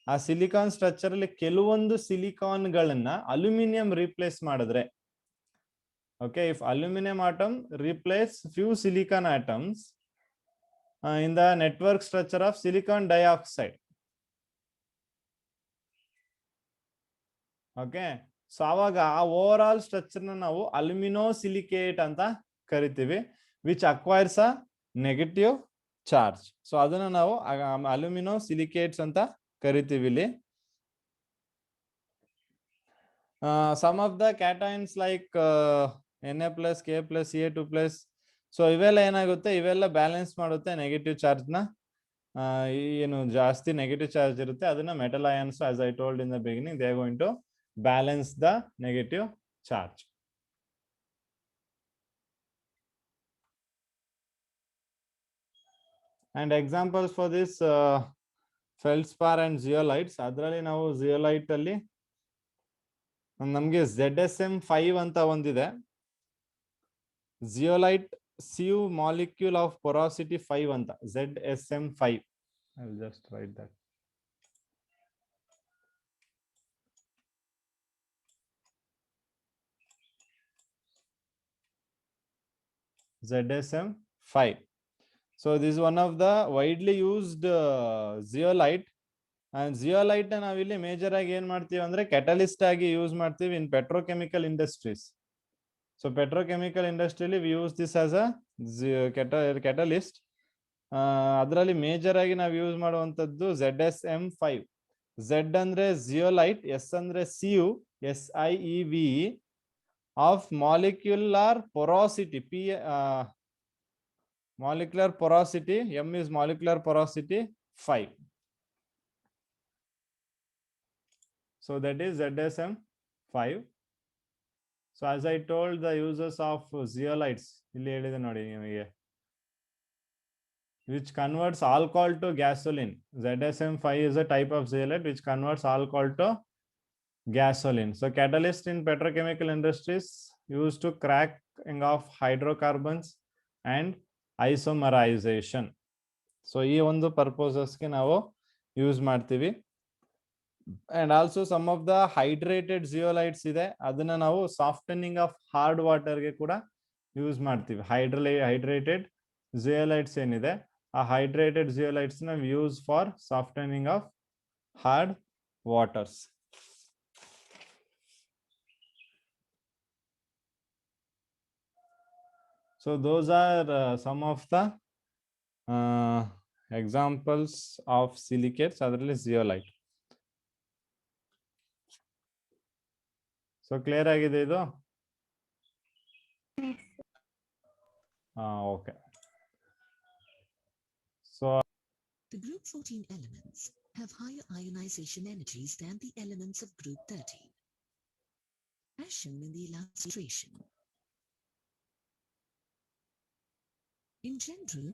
ಆ silicon structure ಅಲ್ಲಿ ಕೆಲವೊಂದು ಸಿಲಿಕಾನ್ಗಳನ್ನ aluminium replace ಮಾಡಿದ್ರೆ, okay, if aluminium atom replace few silicon atoms in the network structure of silicon dioxide, okay, so ಅವಾಗ ಆ over all structure ನಾವು ಅಲ್ಯೂಮಿನೋ ಸಿಲಿಕೇಟ್ ಅಂತ ಕರಿತೀವಿ, which acquires a negative charge. So ಅದನ್ನ ನಾವು ಅಲ್ಯೂಮಿನೋ ಸಿಲಿಕೇಟ್ಸ್ ಅಂತ ಕರಿತೀವಿ ಇಲ್ಲಿ. Some of the cations like Na+, K+, Ca2+, so ಇವೆಲ್ಲ ಏನಾಗುತ್ತೆ, ಇವೆಲ್ಲ ಬ್ಯಾಲೆನ್ಸ್ ಮಾಡುತ್ತೆ ನೆಗೆಟಿವ್ ಚಾರ್ಜ್ನ. ಏನು ಜಾಸ್ತಿ ನೆಗೆಟಿವ್ ಚಾರ್ಜ್ ಇರುತ್ತೆ ಅದನ್ನ metal ions, as I told in the beginning, they are going to balance the negative charge. And examples for this feldspar and zeolites, ಅದರಲ್ಲಿ ನಾವು zeolite ಅಲ್ಲಿ ನಮಗೆ ZSM5 ಅಂತ ಒಂದಿದೆ. zeolite sieve molecule of porosity 5 ಅಂತ, ZSM5. I'll just write that. ZSM5. So this is one of the widely used zeolite, and zeolite ನಾವಿಲ್ಲಿ major ಆಗಿ ಏನ್ ಮಾಡ್ತೀವಿ ಅಂದ್ರೆ ಕೆಟಲಿಸ್ಟ್ ಆಗಿ ಯೂಸ್ ಮಾಡ್ತೀವಿ ಇನ್ ಪೆಟ್ರೋಕೆಮಿಕಲ್ ಇಂಡಸ್ಟ್ರೀಸ್. ಸೊ ಪೆಟ್ರೋಕೆಮಿಕಲ್ ಇಂಡಸ್ಟ್ರಿಯಲ್ಲಿ we use this as a catalyst. ಅದರಲ್ಲಿ ಮೇಜರ್ ಆಗಿ ನಾವು ಯೂಸ್ ಮಾಡುವಂತದ್ದು ZSM5. Z ಅಂದ್ರೆ ಜಿಯೋಲೈಟ್, ಎಸ್ ಅಂದ್ರೆ ಸಿಯು, SIEVE, of molecular porosity, molecular porosity, M is molecular porosity 5. So that is ZSM5. So as I told, the uses of zeolites, ಇಲ್ಲಿ ಹೇಳಿದೆ ನೋಡಿ ನಿಮಗೆ, which converts alcohol to gasoline. ZSM5 is a type of zeolite which converts alcohol to gasoline. So catalyst in petrochemical industries used to cracking of hydrocarbons and isomerisation. So ಈ ಒಂದು ಪರ್ಪೋಸಸ್ಗೆ ನಾವು use ಮಾಡ್ತೀವಿ. And also some of the hydrated zeolites ಇದೆ, ಅದನ್ನ ನಾವು ಸಾಫ್ಟನಿಂಗ್ of hard ವಾಟರ್ಗೆ ಕೂಡ use ಮಾಡ್ತೀವಿ. ಹೈಡ್ರೇಟೆಡ್ ಜಿಯೋಲೈಟ್ಸ್ ಏನಿದೆ, ಆ ಹೈಡ್ರೇಟೆಡ್ ಜಿಯೋಲೈಟ್ಸ್ ನ use for softening of hard waters. So those are some of the examples of silicates, ಅದರಲ್ಲಿ zeolite. So clear ಆಗಿದೆ ಇದು? Okay. So the group 14 elements have higher ionization energies than the elements of group 13, as shown in the illustration. In general,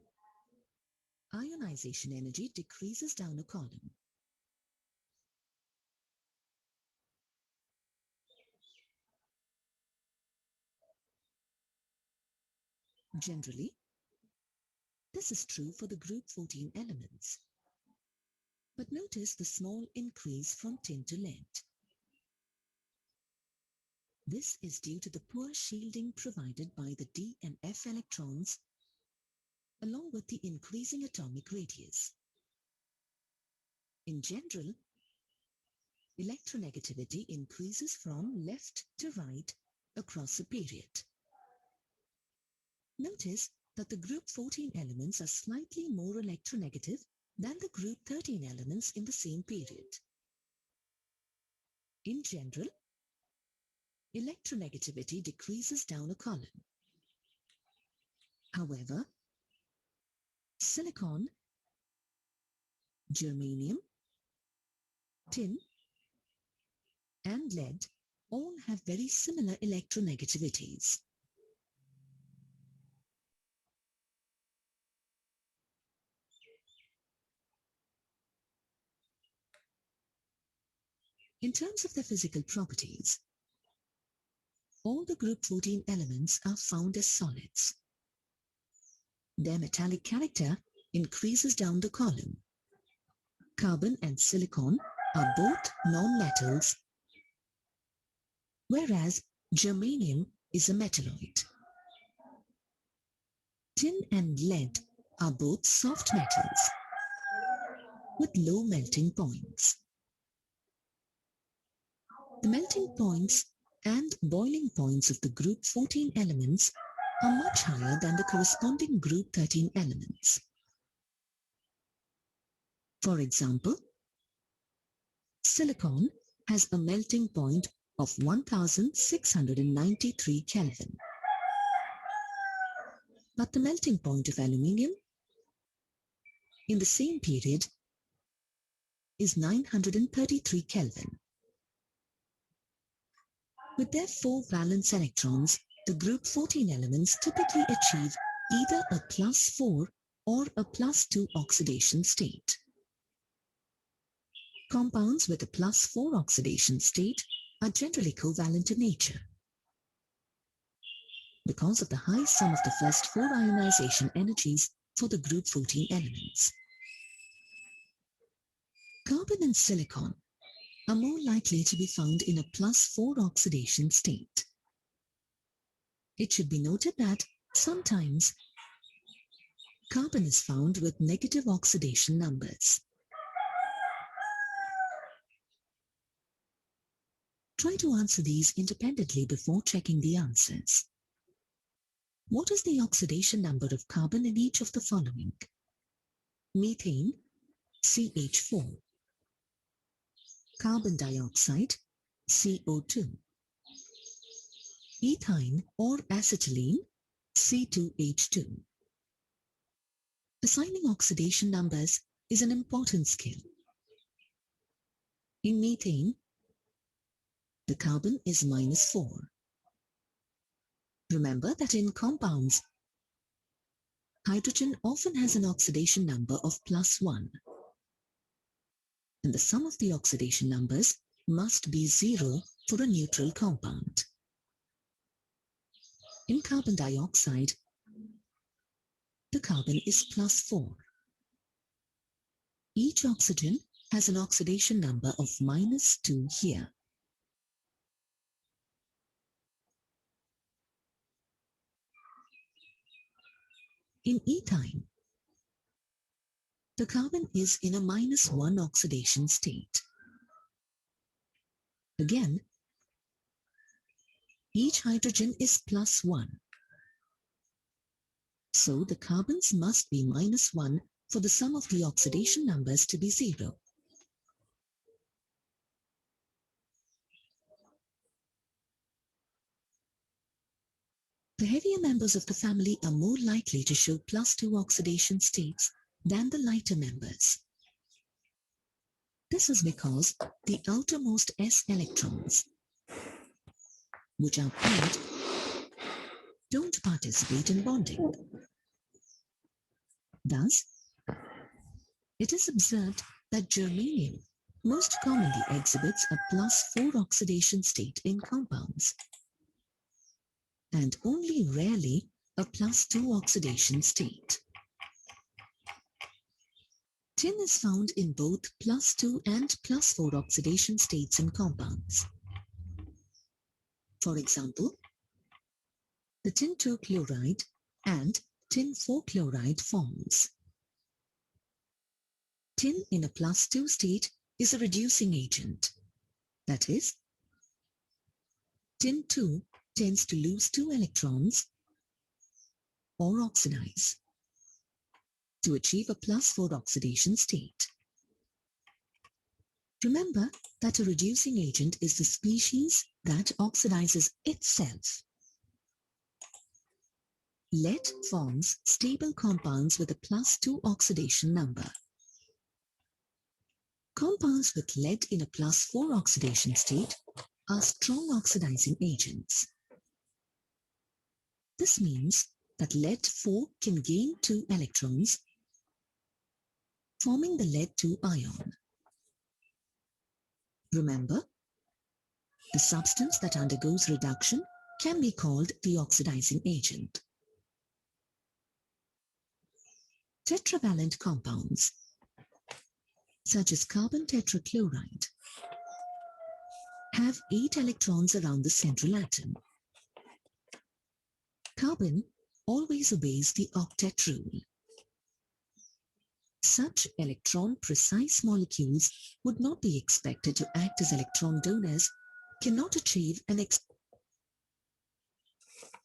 ionization energy decreases down a column. Generally, this is true for the group 14 elements. But notice the small increase from tin to lead. This is due to the poor shielding provided by the d and f electrons, along with the increasing atomic radius. In general, electronegativity increases from left to right across a period. Notice that the group 14 elements are slightly more electronegative than the group 13 elements in the same period. In general, electronegativity decreases down a column. However, silicon, germanium, tin, and lead all have very similar electronegativities. In terms of their physical properties, all the group 14 elements are found as solids. Their metallic character increases down the column. Carbon and silicon are both non-metals, whereas germanium is a metalloid. Tin and lead are both soft metals with low melting points. The melting points and boiling points of the group 14 elements are much higher than the corresponding group 13 elements. For example, silicon has a melting point of 1693 Kelvin. But the melting point of aluminium in the same period is 933 Kelvin. With their 4 valence electrons, the group 14 elements typically achieve either a +4 or a +2 oxidation state. Compounds with a +4 oxidation state are generally covalent in nature. Because of the high sum of the first 4 ionization energies for the group 14 elements. Carbon and silicon are more likely to be found in a +4 oxidation state. It should be noted that sometimes carbon is found with negative oxidation numbers. Try to answer these independently before checking the answers. What is the oxidation number of carbon in each of the following? Methane, CH4. Carbon dioxide, CO2. Ethyne or acetylene, C2H2. Assigning oxidation numbers is an important skill. In methane, the carbon is -4. Remember that in compounds, hydrogen often has an oxidation number of +1. And the sum of the oxidation numbers must be 0 for a neutral compound. In carbon dioxide, the carbon is +4. Each oxygen has an oxidation number of -2 here. In ethyne, the carbon is in a -1 oxidation state. Again, each hydrogen is +1. So the carbons must be -1 for the sum of the oxidation numbers to be 0. The heavier members of the family are more likely to show +2 oxidation states than the lighter members. This is because the outermost s electrons, which are paired, don't participate in bonding. Thus, it is observed that germanium most commonly exhibits a +4 oxidation state in compounds, and only rarely a +2 oxidation state. Tin is found in both +2 and +4 oxidation states in compounds. For example, the tin 2 chloride and tin 4 chloride forms. Tin in a +2 state is a reducing agent. That is, tin 2 tends to lose 2 electrons or oxidize to achieve a +4 oxidation state. Remember that a reducing agent is the species that oxidizes itself. Lead forms stable compounds with a +2 oxidation number. Compounds with lead in a +4 oxidation state are strong oxidizing agents. This means that lead-4 can gain 2 electrons, forming the lead-2 ion. Remember, the substance that undergoes reduction can be called the oxidizing agent. Tetravalent compounds, such as carbon tetrachloride, have 8 electrons around the central atom. Carbon always obeys the octet rule. Such electron-precise molecules would not be expected to act as electron donors, cannot achieve an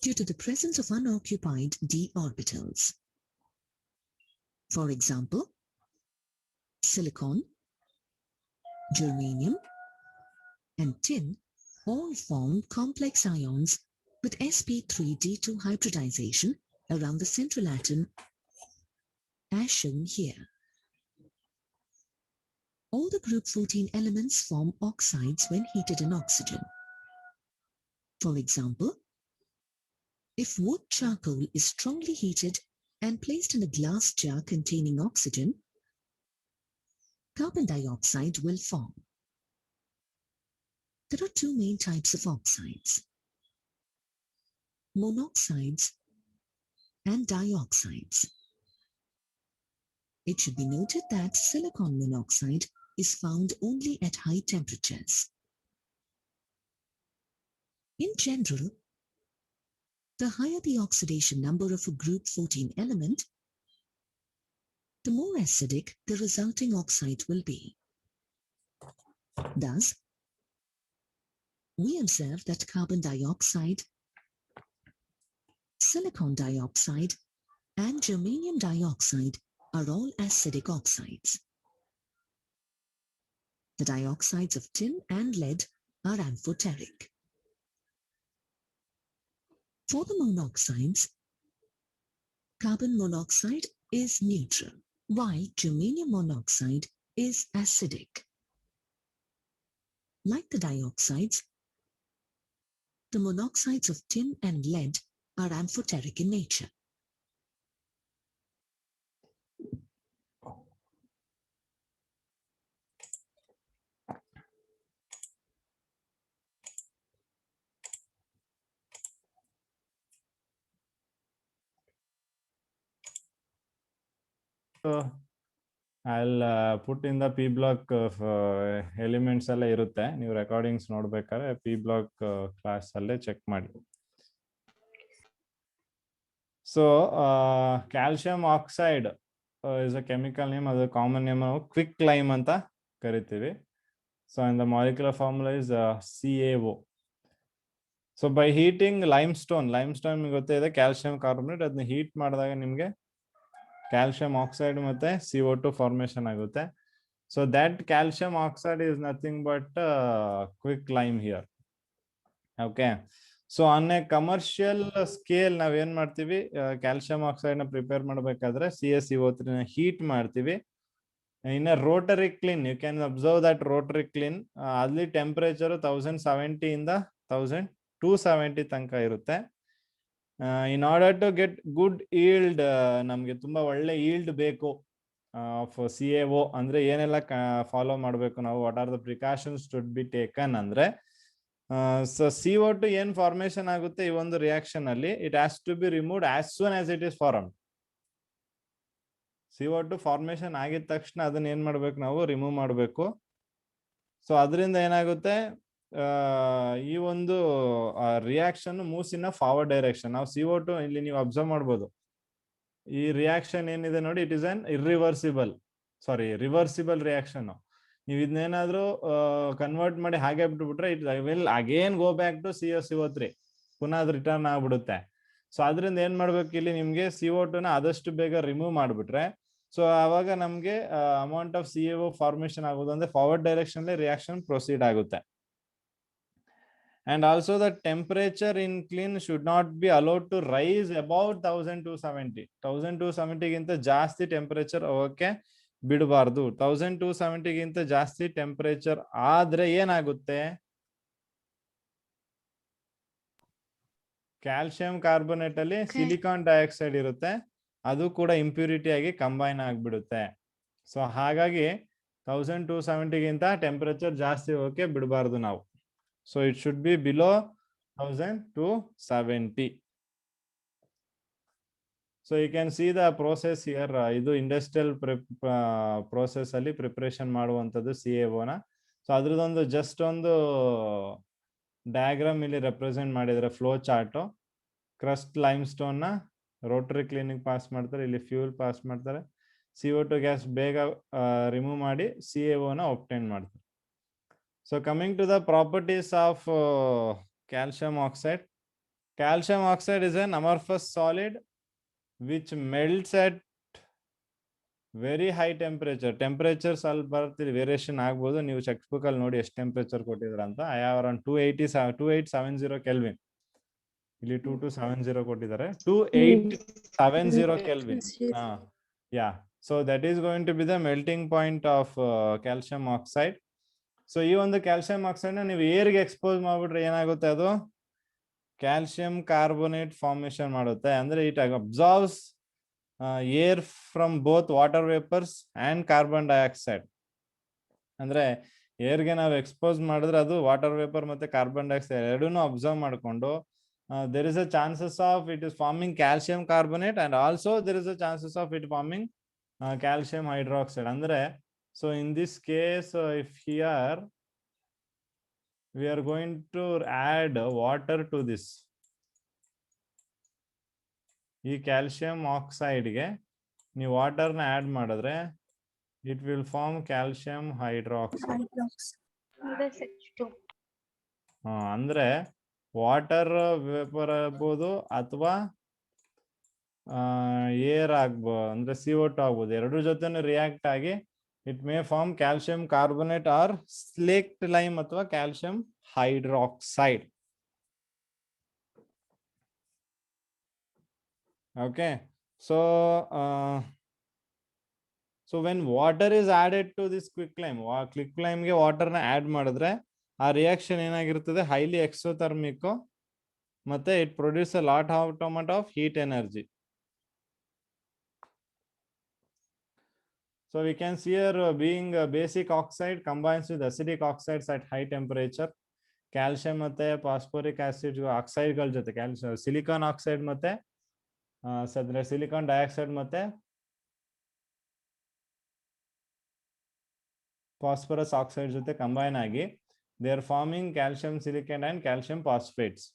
due to the presence of unoccupied d orbitals. For example, silicon, germanium, and tin all form complex ions with sp3d2 hybridization around the central atom, as shown here. All the group 14 elements form oxides when heated in oxygen. For example, if wood charcoal is strongly heated and placed in a glass jar containing oxygen, carbon dioxide will form. There are 2 main types of oxides: monoxides and dioxides. It should be noted that silicon monoxide is found only at high temperatures. In general, the higher the oxidation number of a group 14 element, the more acidic the resulting oxide will be. Thus, we observe that carbon dioxide, silicon dioxide, and germanium dioxide are all acidic oxides. The dioxides of tin and lead are amphoteric. For the monoxides, carbon monoxide is neutral, while germanium monoxide is acidic. Like the dioxides, the monoxides of tin and lead are amphoteric in nature. So I'll put in the P block of elements alla irutte. ನೀವು recordings ನೋಡ್ಬೇಕಾದ್ರೆ P block class ಅಲ್ಲೇ check ಮಾಡಿ. So calcium oxide is a chemical name, ಅದು common name ನಾವು quick lime ಅಂತ ಕರಿತೀವಿ. So and the molecular formula is CaO. So by heating limestone ನಿಮಗೆ ಗೊತ್ತಿದೆ ಕ್ಯಾಲ್ಸಿಯಂ ಕಾರ್ಬೊನೇಟ್, ಅದನ್ನ ಹೀಟ್ ಮಾಡಿದಾಗ ನಿಮಗೆ calcium oxide ಮತ್ತೆ CO2 formation ಆಗುತ್ತೆ. So that calcium oxide is nothing but quick lime here. Okay. So on a commercial scale ನಾವ್ ಏನ್ ಮಾಡ್ತೀವಿ, ಕ್ಯಾಲ್ಸಿಯಂ ಆಕ್ಸೈಡ್ ನ ಪ್ರಿಪೇರ್ ಮಾಡಬೇಕಾದ್ರೆ CaCO3 ನ ಹೀಟ್ ಮಾಡ್ತೀವಿ. In a rotary kiln, you can observe that rotary kiln ಅಲ್ಲಿ temperature 1070 ಇಂದ 1270 ತನಕ ಇರುತ್ತೆ. In order to get good yield, ನಮಗೆ ತುಂಬಾ ಒಳ್ಳೆ yield ಬೇಕು ಆಫ್ CaO ಅಂದ್ರೆ ಏನೆಲ್ಲ ಫಾಲೋ ಮಾಡಬೇಕು ನಾವು, what are the precautions to be taken ಅಂದ್ರೆ, ಸೊ CO2 ಏನ್ ಫಾರ್ಮೇಶನ್ ಆಗುತ್ತೆ ಈ ಒಂದು ರಿಯಾಕ್ಷನ್ ಅಲ್ಲಿ, it has to be removed as soon as it is formed. CO2 formation ಆಗಿದ ತಕ್ಷಣ ಅದನ್ನ ಏನ್ ಮಾಡ್ಬೇಕು ನಾವು, ರಿಮೂವ್ ಮಾಡಬೇಕು. ಸೊ ಅದರಿಂದ ಏನಾಗುತ್ತೆ, ಈ ಒಂದು reaction moves in forward direction. ನಾವು CO2 ಇಲ್ಲಿ ನೀವು ಅಬ್ಸರ್ವ್ ಮಾಡ್ಬೋದು, ಈ ರಿಯಾಕ್ಷನ್ ಏನಿದೆ ನೋಡಿ, it is an reversible reaction. ನೀವು ಇದನ್ನೇನಾದ್ರೂ ಕನ್ವರ್ಟ್ ಮಾಡಿ ಹಾಗೆ ಬಿಟ್ಬಿಟ್ರೆ it will again go back to CaCO3, ಪುನಃ ಅದು ರಿಟರ್ನ್ ಆಗ್ಬಿಡುತ್ತೆ. ಸೊ ಅದರಿಂದ ಏನ್ ಮಾಡ್ಬೇಕು, ಇಲ್ಲಿ ನಿಮ್ಗೆ CO2 ನ ಆದಷ್ಟು ಬೇಗ ರಿಮೂವ್ ಮಾಡ್ಬಿಟ್ರೆ, ಸೊ ಅವಾಗ ನಮ್ಗೆ ಅಮೌಂಟ್ ಆಫ್ CaO ಫಾರ್ಮೇಶನ್ ಆಗೋದು ಅಂದ್ರೆ ಫಾರ್ವರ್ಡ್ ಡೈರೆಕ್ಷನ್ ರಿಯಾಕ್ಷನ್ ಪ್ರೊಸೀಡ್ ಆಗುತ್ತೆ. And also the temperature in kiln should not be allowed to rise above 1270. 1270 ಗಿಂತ ಜಾಸ್ತಿ ಟೆಂಪರೇಚರ್ ಹೋಗಕ್ಕೆ ಬಿಡಬಾರ್ದು. 1270 ಗಿಂತ ಜಾಸ್ತಿ ಟೆಂಪರೇಚರ್ ಆದ್ರೆ ಏನಾಗುತ್ತೆ, ಕ್ಯಾಲ್ಸಿಯಂ ಕಾರ್ಬೋನೇಟ್ ಅಲ್ಲಿ ಸಿಲಿಕಾನ್ ಡೈಆಕ್ಸೈಡ್ ಇರುತ್ತೆ, ಅದು ಕೂಡ ಇಂಪ್ಯೂರಿಟಿ ಆಗಿ ಕಂಬೈನ್ ಆಗ್ಬಿಡುತ್ತೆ. ಸೊ ಹಾಗಾಗಿ 1270ಗಿಂತ ಟೆಂಪರೇಚರ್ ಜಾಸ್ತಿ ಹೋಗಕ್ಕೆ ಬಿಡಬಾರ್ದು ನಾವು. So it should be below 1270. So you can see the process here. ಇದು ಇಂಡಸ್ಟ್ರಿಯಲ್ ಪ್ರೋಸೆಸ್ ಅಲ್ಲಿ ಪ್ರಿಪರೇಷನ್ ಮಾಡುವಂಥದ್ದು CaO ನ. ಸೊ ಅದ್ರದ್ದೊಂದು ಜಸ್ಟ್ ಒಂದು ಡಯಾಗ್ರಾಮ್ ಇಲ್ಲಿ ರೆಪ್ರೆಸೆಂಟ್ ಮಾಡಿದ್ರೆ, flow chart. Crushed limestone ನ ರೋಟರಿ ಕ್ಲೀನಿಂಗ್ ಪಾಸ್ ಮಾಡ್ತಾರೆ, ಇಲ್ಲಿ ಫ್ಯೂಲ್ ಪಾಸ್ ಮಾಡ್ತಾರೆ, CO2 ಗ್ಯಾಸ್ ಬೇಗ ರಿಮೂವ್ ಮಾಡಿ CaO ನ ಒಬ್ಟೈನ್ ಮಾಡ್ತಾರೆ. So coming to the properties of calcium oxide. Calcium oxide is an amorphous solid which melts at very high temperature. Temperature ಸ್ವಲ್ಪ ಬರ್ತಿದೆ, variation ಆಗ್ಬೋದು. ನೀವು ಚೆಕ್ ಬುಕ್ ಅಲ್ಲಿ ನೋಡಿ ಎಷ್ಟು ಟೆಂಪರೇಚರ್ ಕೊಟ್ಟಿದ್ರ ಅಂತ. I have around 2870 kelvin. ಇಲ್ಲಿ 2270 ಕೊಟ್ಟಿದ್ದಾರೆ. 2870 kelvin. Yeah, so that is going to be the melting point of calcium oxide. So ಈ ಒಂದು ಕ್ಯಾಲ್ಸಿಯಂ ಆಕ್ಸೈಡ್ ನ ನೀವು ಏರ್ಗೆ ಎಕ್ಸ್ಪೋಸ್ ಮಾಡ್ಬಿಟ್ರೆ ಏನಾಗುತ್ತೆ, ಅದು ಕ್ಯಾಲ್ಸಿಯಂ ಕಾರ್ಬೋನೇಟ್ ಫಾರ್ಮೇಶನ್ ಮಾಡುತ್ತೆ. ಅಂದ್ರೆ it absorbs air from both water vapours and carbon dioxide. ಅಂದ್ರೆ ಏರ್ಗೆ ನಾವು ಎಕ್ಸ್ಪೋಸ್ ಮಾಡಿದ್ರೆ ಅದು ವಾಟರ್ ವೇಪರ್ ಮತ್ತೆ ಕಾರ್ಬನ್ ಡೈಆಕ್ಸೈಡ್ ಎರಡನ್ನೂ ಅಬ್ಸರ್ವ್ ಮಾಡಿಕೊಂಡು there is a chances of it is forming calcium carbonate, and also there is a chances of it forming calcium hydroxide. Andre, so in this case, if here we are going to add water to this, ಈ calcium ಆಕ್ಸೈಡ್ಗೆ ನೀವು ವಾಟರ್ನ add ಮಾಡಿದ್ರೆ it will form calcium hydroxide. ಅಂದ್ರೆ water vapour ಆಗ್ಬೋದು ಅಥವಾ air ಆಗ್ಬೋದು, ಅಂದ್ರೆ CO2 ಆಗ್ಬೋದು. ಎರಡರ ಜೊತೆನೂ ರಿಯಾಕ್ಟ್ ಆಗಿ it may form calcium carbonate or slaked lime ಅಥವಾ calcium hydroxide. Okay, so when water is added to this quicklime, quicklime ಗೆ ವಾಟರ್ ನ ಆಡ್ ಮಾಡಿದ್ರೆ ಆ ರಿಯಾಕ್ಷನ್ ಏನಾಗಿರ್ತದೆ, ಹೈಲಿ ಎಕ್ಸೋಥರ್ಮಿಕ್, ಮತ್ತೆ it produce a lot of heat energy. So we can see here being a basic oxide combines with acidic oxides at high temperature. Calcium ಮತ್ತೆ phosphoric acid oxide ಗಳ ಜೊತೆ calcium silicon oxide ಮತ್ತೆ silicon dioxide ಮತ್ತೆ phosphorus oxide ಜೊತೆ combine ಆಗಿ they are farming calcium silicate and calcium phosphates.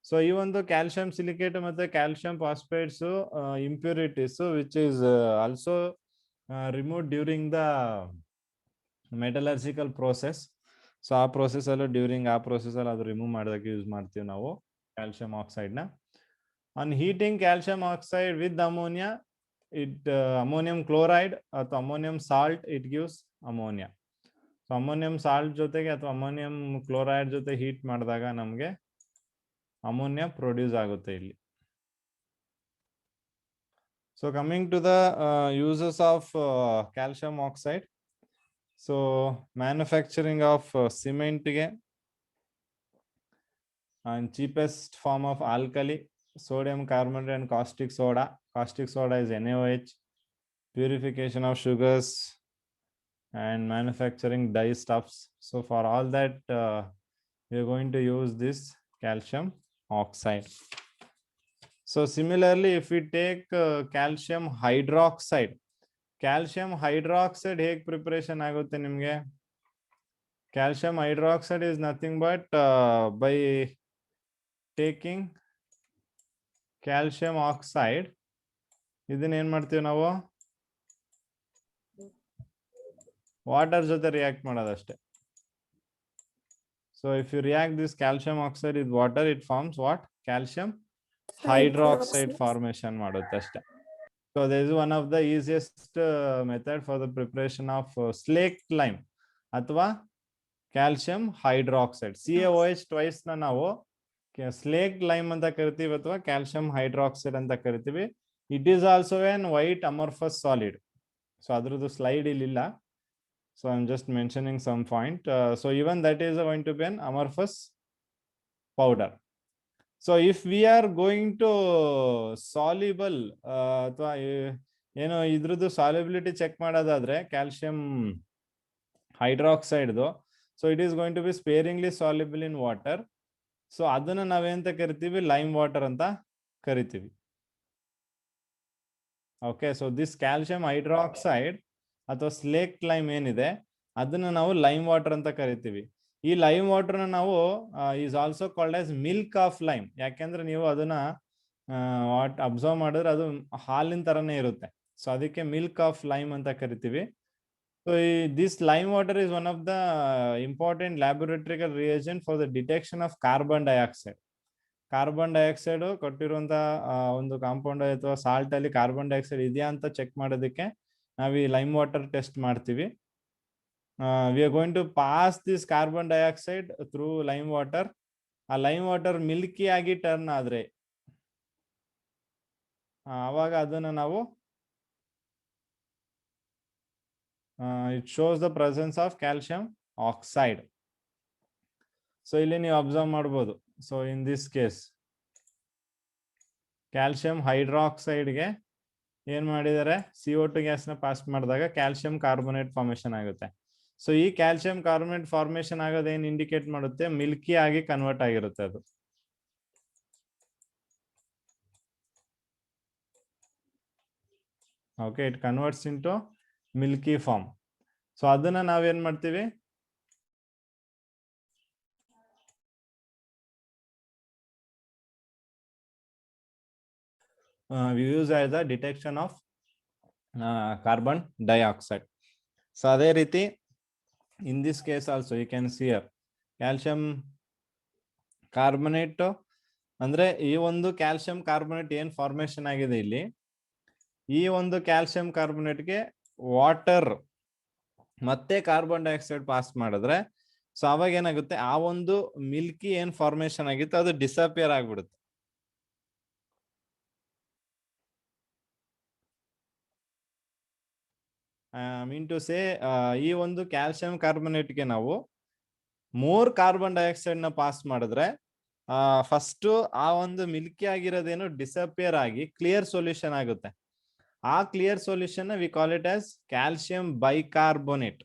So ಈ ಒಂದು calcium silicate ಮತ್ತೆ calcium phosphates impurities which is also remove during the metallurgical process. So ಆ process ಅಲ್ಲೂ ಆ ಪ್ರೋಸೆಸ್ ಅಲ್ಲಿ ಅದು ರಿಮೂವ್ ಮಾಡೋದಕ್ಕೆ ಯೂಸ್ ಮಾಡ್ತೀವಿ ನಾವು ಕ್ಯಾಲ್ಸಿಯಂ ಆಕ್ಸೈಡ್ ನ. On heating calcium oxide with ammonia, ammonium chloride ಅಥವಾ ammonium salt, it gives ammonia. So ammonium salt ಜೊತೆಗೆ ಅಥವಾ ammonium chloride ಜೊತೆ ಹೀಟ್ ಮಾಡಿದಾಗ ನಮಗೆ ಅಮೋನಿಯಾ ಪ್ರೊಡ್ಯೂಸ್ ಆಗುತ್ತೆ ಇಲ್ಲಿ. So coming to the uses of calcium oxide. So manufacturing of cement ಗೆ and cheapest form of alkali, sodium carbonate and caustic soda. Caustic soda is NaOH. Purification of sugars and manufacturing dye stuffs. So for all that we are going to use this calcium oxide. So similarly, if we take calcium hydroxide, ಹೇಗೆ preparation ಆಗುತ್ತೆ ನಿಮಗೆ? Calcium hydroxide is nothing but by taking calcium oxide, ಇದನ್ನ ಏನ್ ಮಾಡ್ತೀವಿ ನಾವು, water ಜೊತೆ react ಮಾಡೋದಷ್ಟೇ. So if you react this calcium oxide with water, it forms what? Calcium hydroxide formation ಮಾಡುತ್ತೆ ಅಷ್ಟೇ. So this is one of the easiest method for the preparation of slaked lime ಅಥವಾ calcium hydroxide. CaOH twice ನ ನಾವು ಸ್ಲೇಕ್ಟ್ lime ಅಂತ ಕರಿತೀವಿ ಅಥವಾ calcium hydroxide ಅಂತ ಕರಿತೀವಿ. It is also an white amorphous solid. So ಅದ್ರದ್ದು ಸ್ಲೈಡ್ ಇಲ್ಲಿಲ್ಲ, so I am just mentioning some point. So even that is going to be an amorphous powder. So if we are going to soluble ಅಥವಾ ಏನು ಇದ್ರದ್ದು solubility check ಮಾಡೋದಾದ್ರೆ calcium ಹೈಡ್ರಾಕ್ಸೈಡ್ದು, so it is going to be sparingly soluble in water. So ಅದನ್ನ ನಾವೇಂತ ಕರಿತೀವಿ, lime water ಅಂತ ಕರಿತೀವಿ. Okay, so this calcium hydroxide ಅಥವಾ ಸ್ಲೇಕ್ ಲೈಮ್ ಏನಿದೆ ಅದನ್ನ ನಾವು ಲೈಮ್ ವಾಟರ್ ಅಂತ ಕರಿತೀವಿ. ಈ ಲೈಮ್ ವಾಟರ್ನ ನಾವು is also called as milk of lime. ಯಾಕೆಂದ್ರೆ ನೀವು ಅದನ್ನ ಅಬ್ಸರ್ವ್ ಮಾಡಿದ್ರೆ ಅದು ಹಾಲಿನ ತರನೇ ಇರುತ್ತೆ. ಸೊ ಅದಕ್ಕೆ ಮಿಲ್ಕ್ ಆಫ್ ಲೈಮ್ ಅಂತ ಕರಿತೀವಿ. So this lime water is one of the important laboratorical reagent for the detection of carbon dioxide. Carbon dioxide ಕೊಟ್ಟಿರುವಂತ ಒಂದು ಕಾಂಪೌಂಡ್ ಅಥವಾ ಸಾಲ್ಟ್ ಅಲ್ಲಿ ಕಾರ್ಬನ್ ಡೈಆಕ್ಸೈಡ್ ಇದೆಯಾ ಅಂತ ಚೆಕ್ ಮಾಡೋದಕ್ಕೆ ನಾವು ಈ ಲೈಮ್ ವಾಟರ್ ಟೆಸ್ಟ್ ಮಾಡ್ತೀವಿ. We are going to pass this carbon dioxide through lime water. ಆ ಲೈಮ್ ವಾಟರ್ ಮಿಲ್ಕಿ ಆಗಿ ಟರ್ನ್ ಆದ್ರೆ ಅವಾಗ ಅದನ್ನ ನಾವು it shows the presence of calcium oxide. So ಇಲ್ಲಿ ನೀವು ಅಬ್ಸರ್ವ್ ಮಾಡ್ಬೋದು. So in this case calcium ಹೈಡ್ರಾಕ್ಸೈಡ್ಗೆ ಏನ್ ಮಾಡಿದ್ದಾರೆ, CO2 ಗ್ಯಾಸ್ನ ಪಾಸ್ ಮಾಡಿದಾಗ ಕ್ಯಾಲ್ಸಿಯಂ ಕಾರ್ಬೋನೇಟ್ ಫಾರ್ಮೇಶನ್ ಆಗುತ್ತೆ. ಸೊ ಈ ಕ್ಯಾಲ್ಸಿಯಂ ಕಾರ್ಬೋನೇಟ್ ಫಾರ್ಮೇಶನ್ ಆಗೋದು ಏನ್ ಇಂಡಿಕೇಟ್ ಮಾಡುತ್ತೆ, ಮಿಲ್ಕಿ ಆಗಿ ಕನ್ವರ್ಟ್ ಆಗಿರುತ್ತೆ ಅದು. Okay, it converts into milky form. So ಅದನ್ನ ನಾವೇನ್ ಮಾಡ್ತೀವಿ, we use as a detection of carbon dioxide. So ಅದೇ ರೀತಿ in this case also you can see here calcium carbonate ಅಂದ್ರೆ ಈ ಒಂದು ಕ್ಯಾಲ್ಸಿಯಂ ಕಾರ್ಬೋನೇಟ್ ಏನ್ ಫಾರ್ಮೇಶನ್ ಆಗಿದೆ ಇಲ್ಲಿ, ಈ ಒಂದು ಕ್ಯಾಲ್ಸಿಯಂ ಕಾರ್ಬೋನೇಟ್ಗೆ ವಾಟರ್ ಮತ್ತೆ ಕಾರ್ಬನ್ ಡೈಆಕ್ಸೈಡ್ ಪಾಸ್ ಮಾಡಿದ್ರೆ ಸೊ ಅವಾಗ ಏನಾಗುತ್ತೆ, ಆ ಒಂದು ಮಿಲ್ಕಿ ಏನ್ ಫಾರ್ಮೇಶನ್ ಆಗಿತ್ತು ಅದು ಡಿಸಪಿಯರ್ ಆಗ್ಬಿಡುತ್ತೆ. ಮೀನ್ ಟು ಸೇ ಈ ಒಂದು ಕ್ಯಾಲ್ಸಿಯಂ ಕಾರ್ಬೋನೇಟ್ಗೆ ನಾವು ಮೋರ್ ಕಾರ್ಬನ್ ಡೈಆಕ್ಸೈಡ್ ನ ಪಾಸ್ ಮಾಡಿದ್ರೆ ಫಸ್ಟ್ ಆ ಒಂದು ಮಿಲ್ಕಿ ಆಗಿರೋದೇನು ಡಿಸಪಿಯರ್ ಆಗಿ ಕ್ಲಿಯರ್ ಸೊಲ್ಯೂಷನ್ ಆಗುತ್ತೆ. ಆ clear solution we call it as calcium bicarbonate.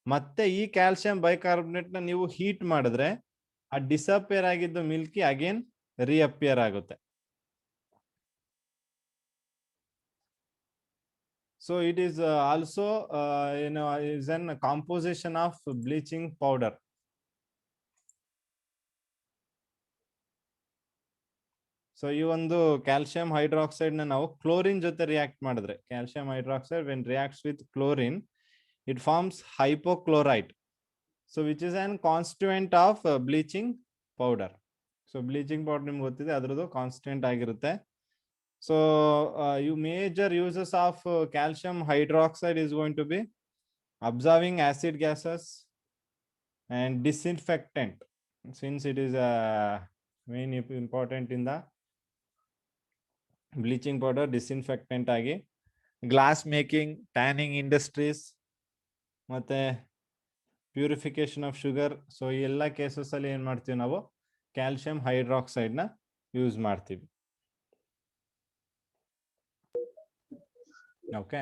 ಮತ್ತೆ ಈ ಕ್ಯಾಲ್ಸಿಯಂ ಬೈಕಾರ್ಬೋನೇಟ್ ನ ನೀವು ಹೀಟ್ ಮಾಡಿದ್ರೆ ಆ ಡಿಸಪಿಯರ್ ಆಗಿದ್ದು ಮಿಲ್ಕಿ ಅಗೇನ್ ರಿಅಪಿಯರ್ ಆಗುತ್ತೆ. So it is also is an composition of bleaching powder. So ಈ ಒಂದು ಕ್ಯಾಲ್ಸಿಯಂ ಹೈಡ್ರಾಕ್ಸೈಡ್ ನ ನಾವು ಕ್ಲೋರಿನ್ ಜೊತೆ ರಿಯಾಕ್ಟ್ ಮಾಡಿದ್ರೆ, calcium hydroxide when reacts with chlorine it forms hypochlorite, so which is an constituent of bleaching powder. So bleaching powder ನಿಮ್ಗೆ ಗೊತ್ತಿದೆ, ಅದರದ್ದು constant ಆಗಿರುತ್ತೆ. So you major uses of calcium hydroxide is going to be absorbing acid gases and disinfectant, since it is main important in the bleaching powder. Disinfectant agi glass making, tanning industries ಮತ್ತೆ purification of sugar. So ಈ ಎಲ್ಲ cases ಅಲ್ಲಿ ಏನ್ ಮಾಡ್ತೀವಿ ನಾವು, calcium hydroxide ನ use ಮಾಡ್ತೀವಿ. Okay,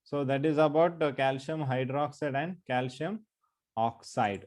so that is about calcium hydroxide and calcium oxide.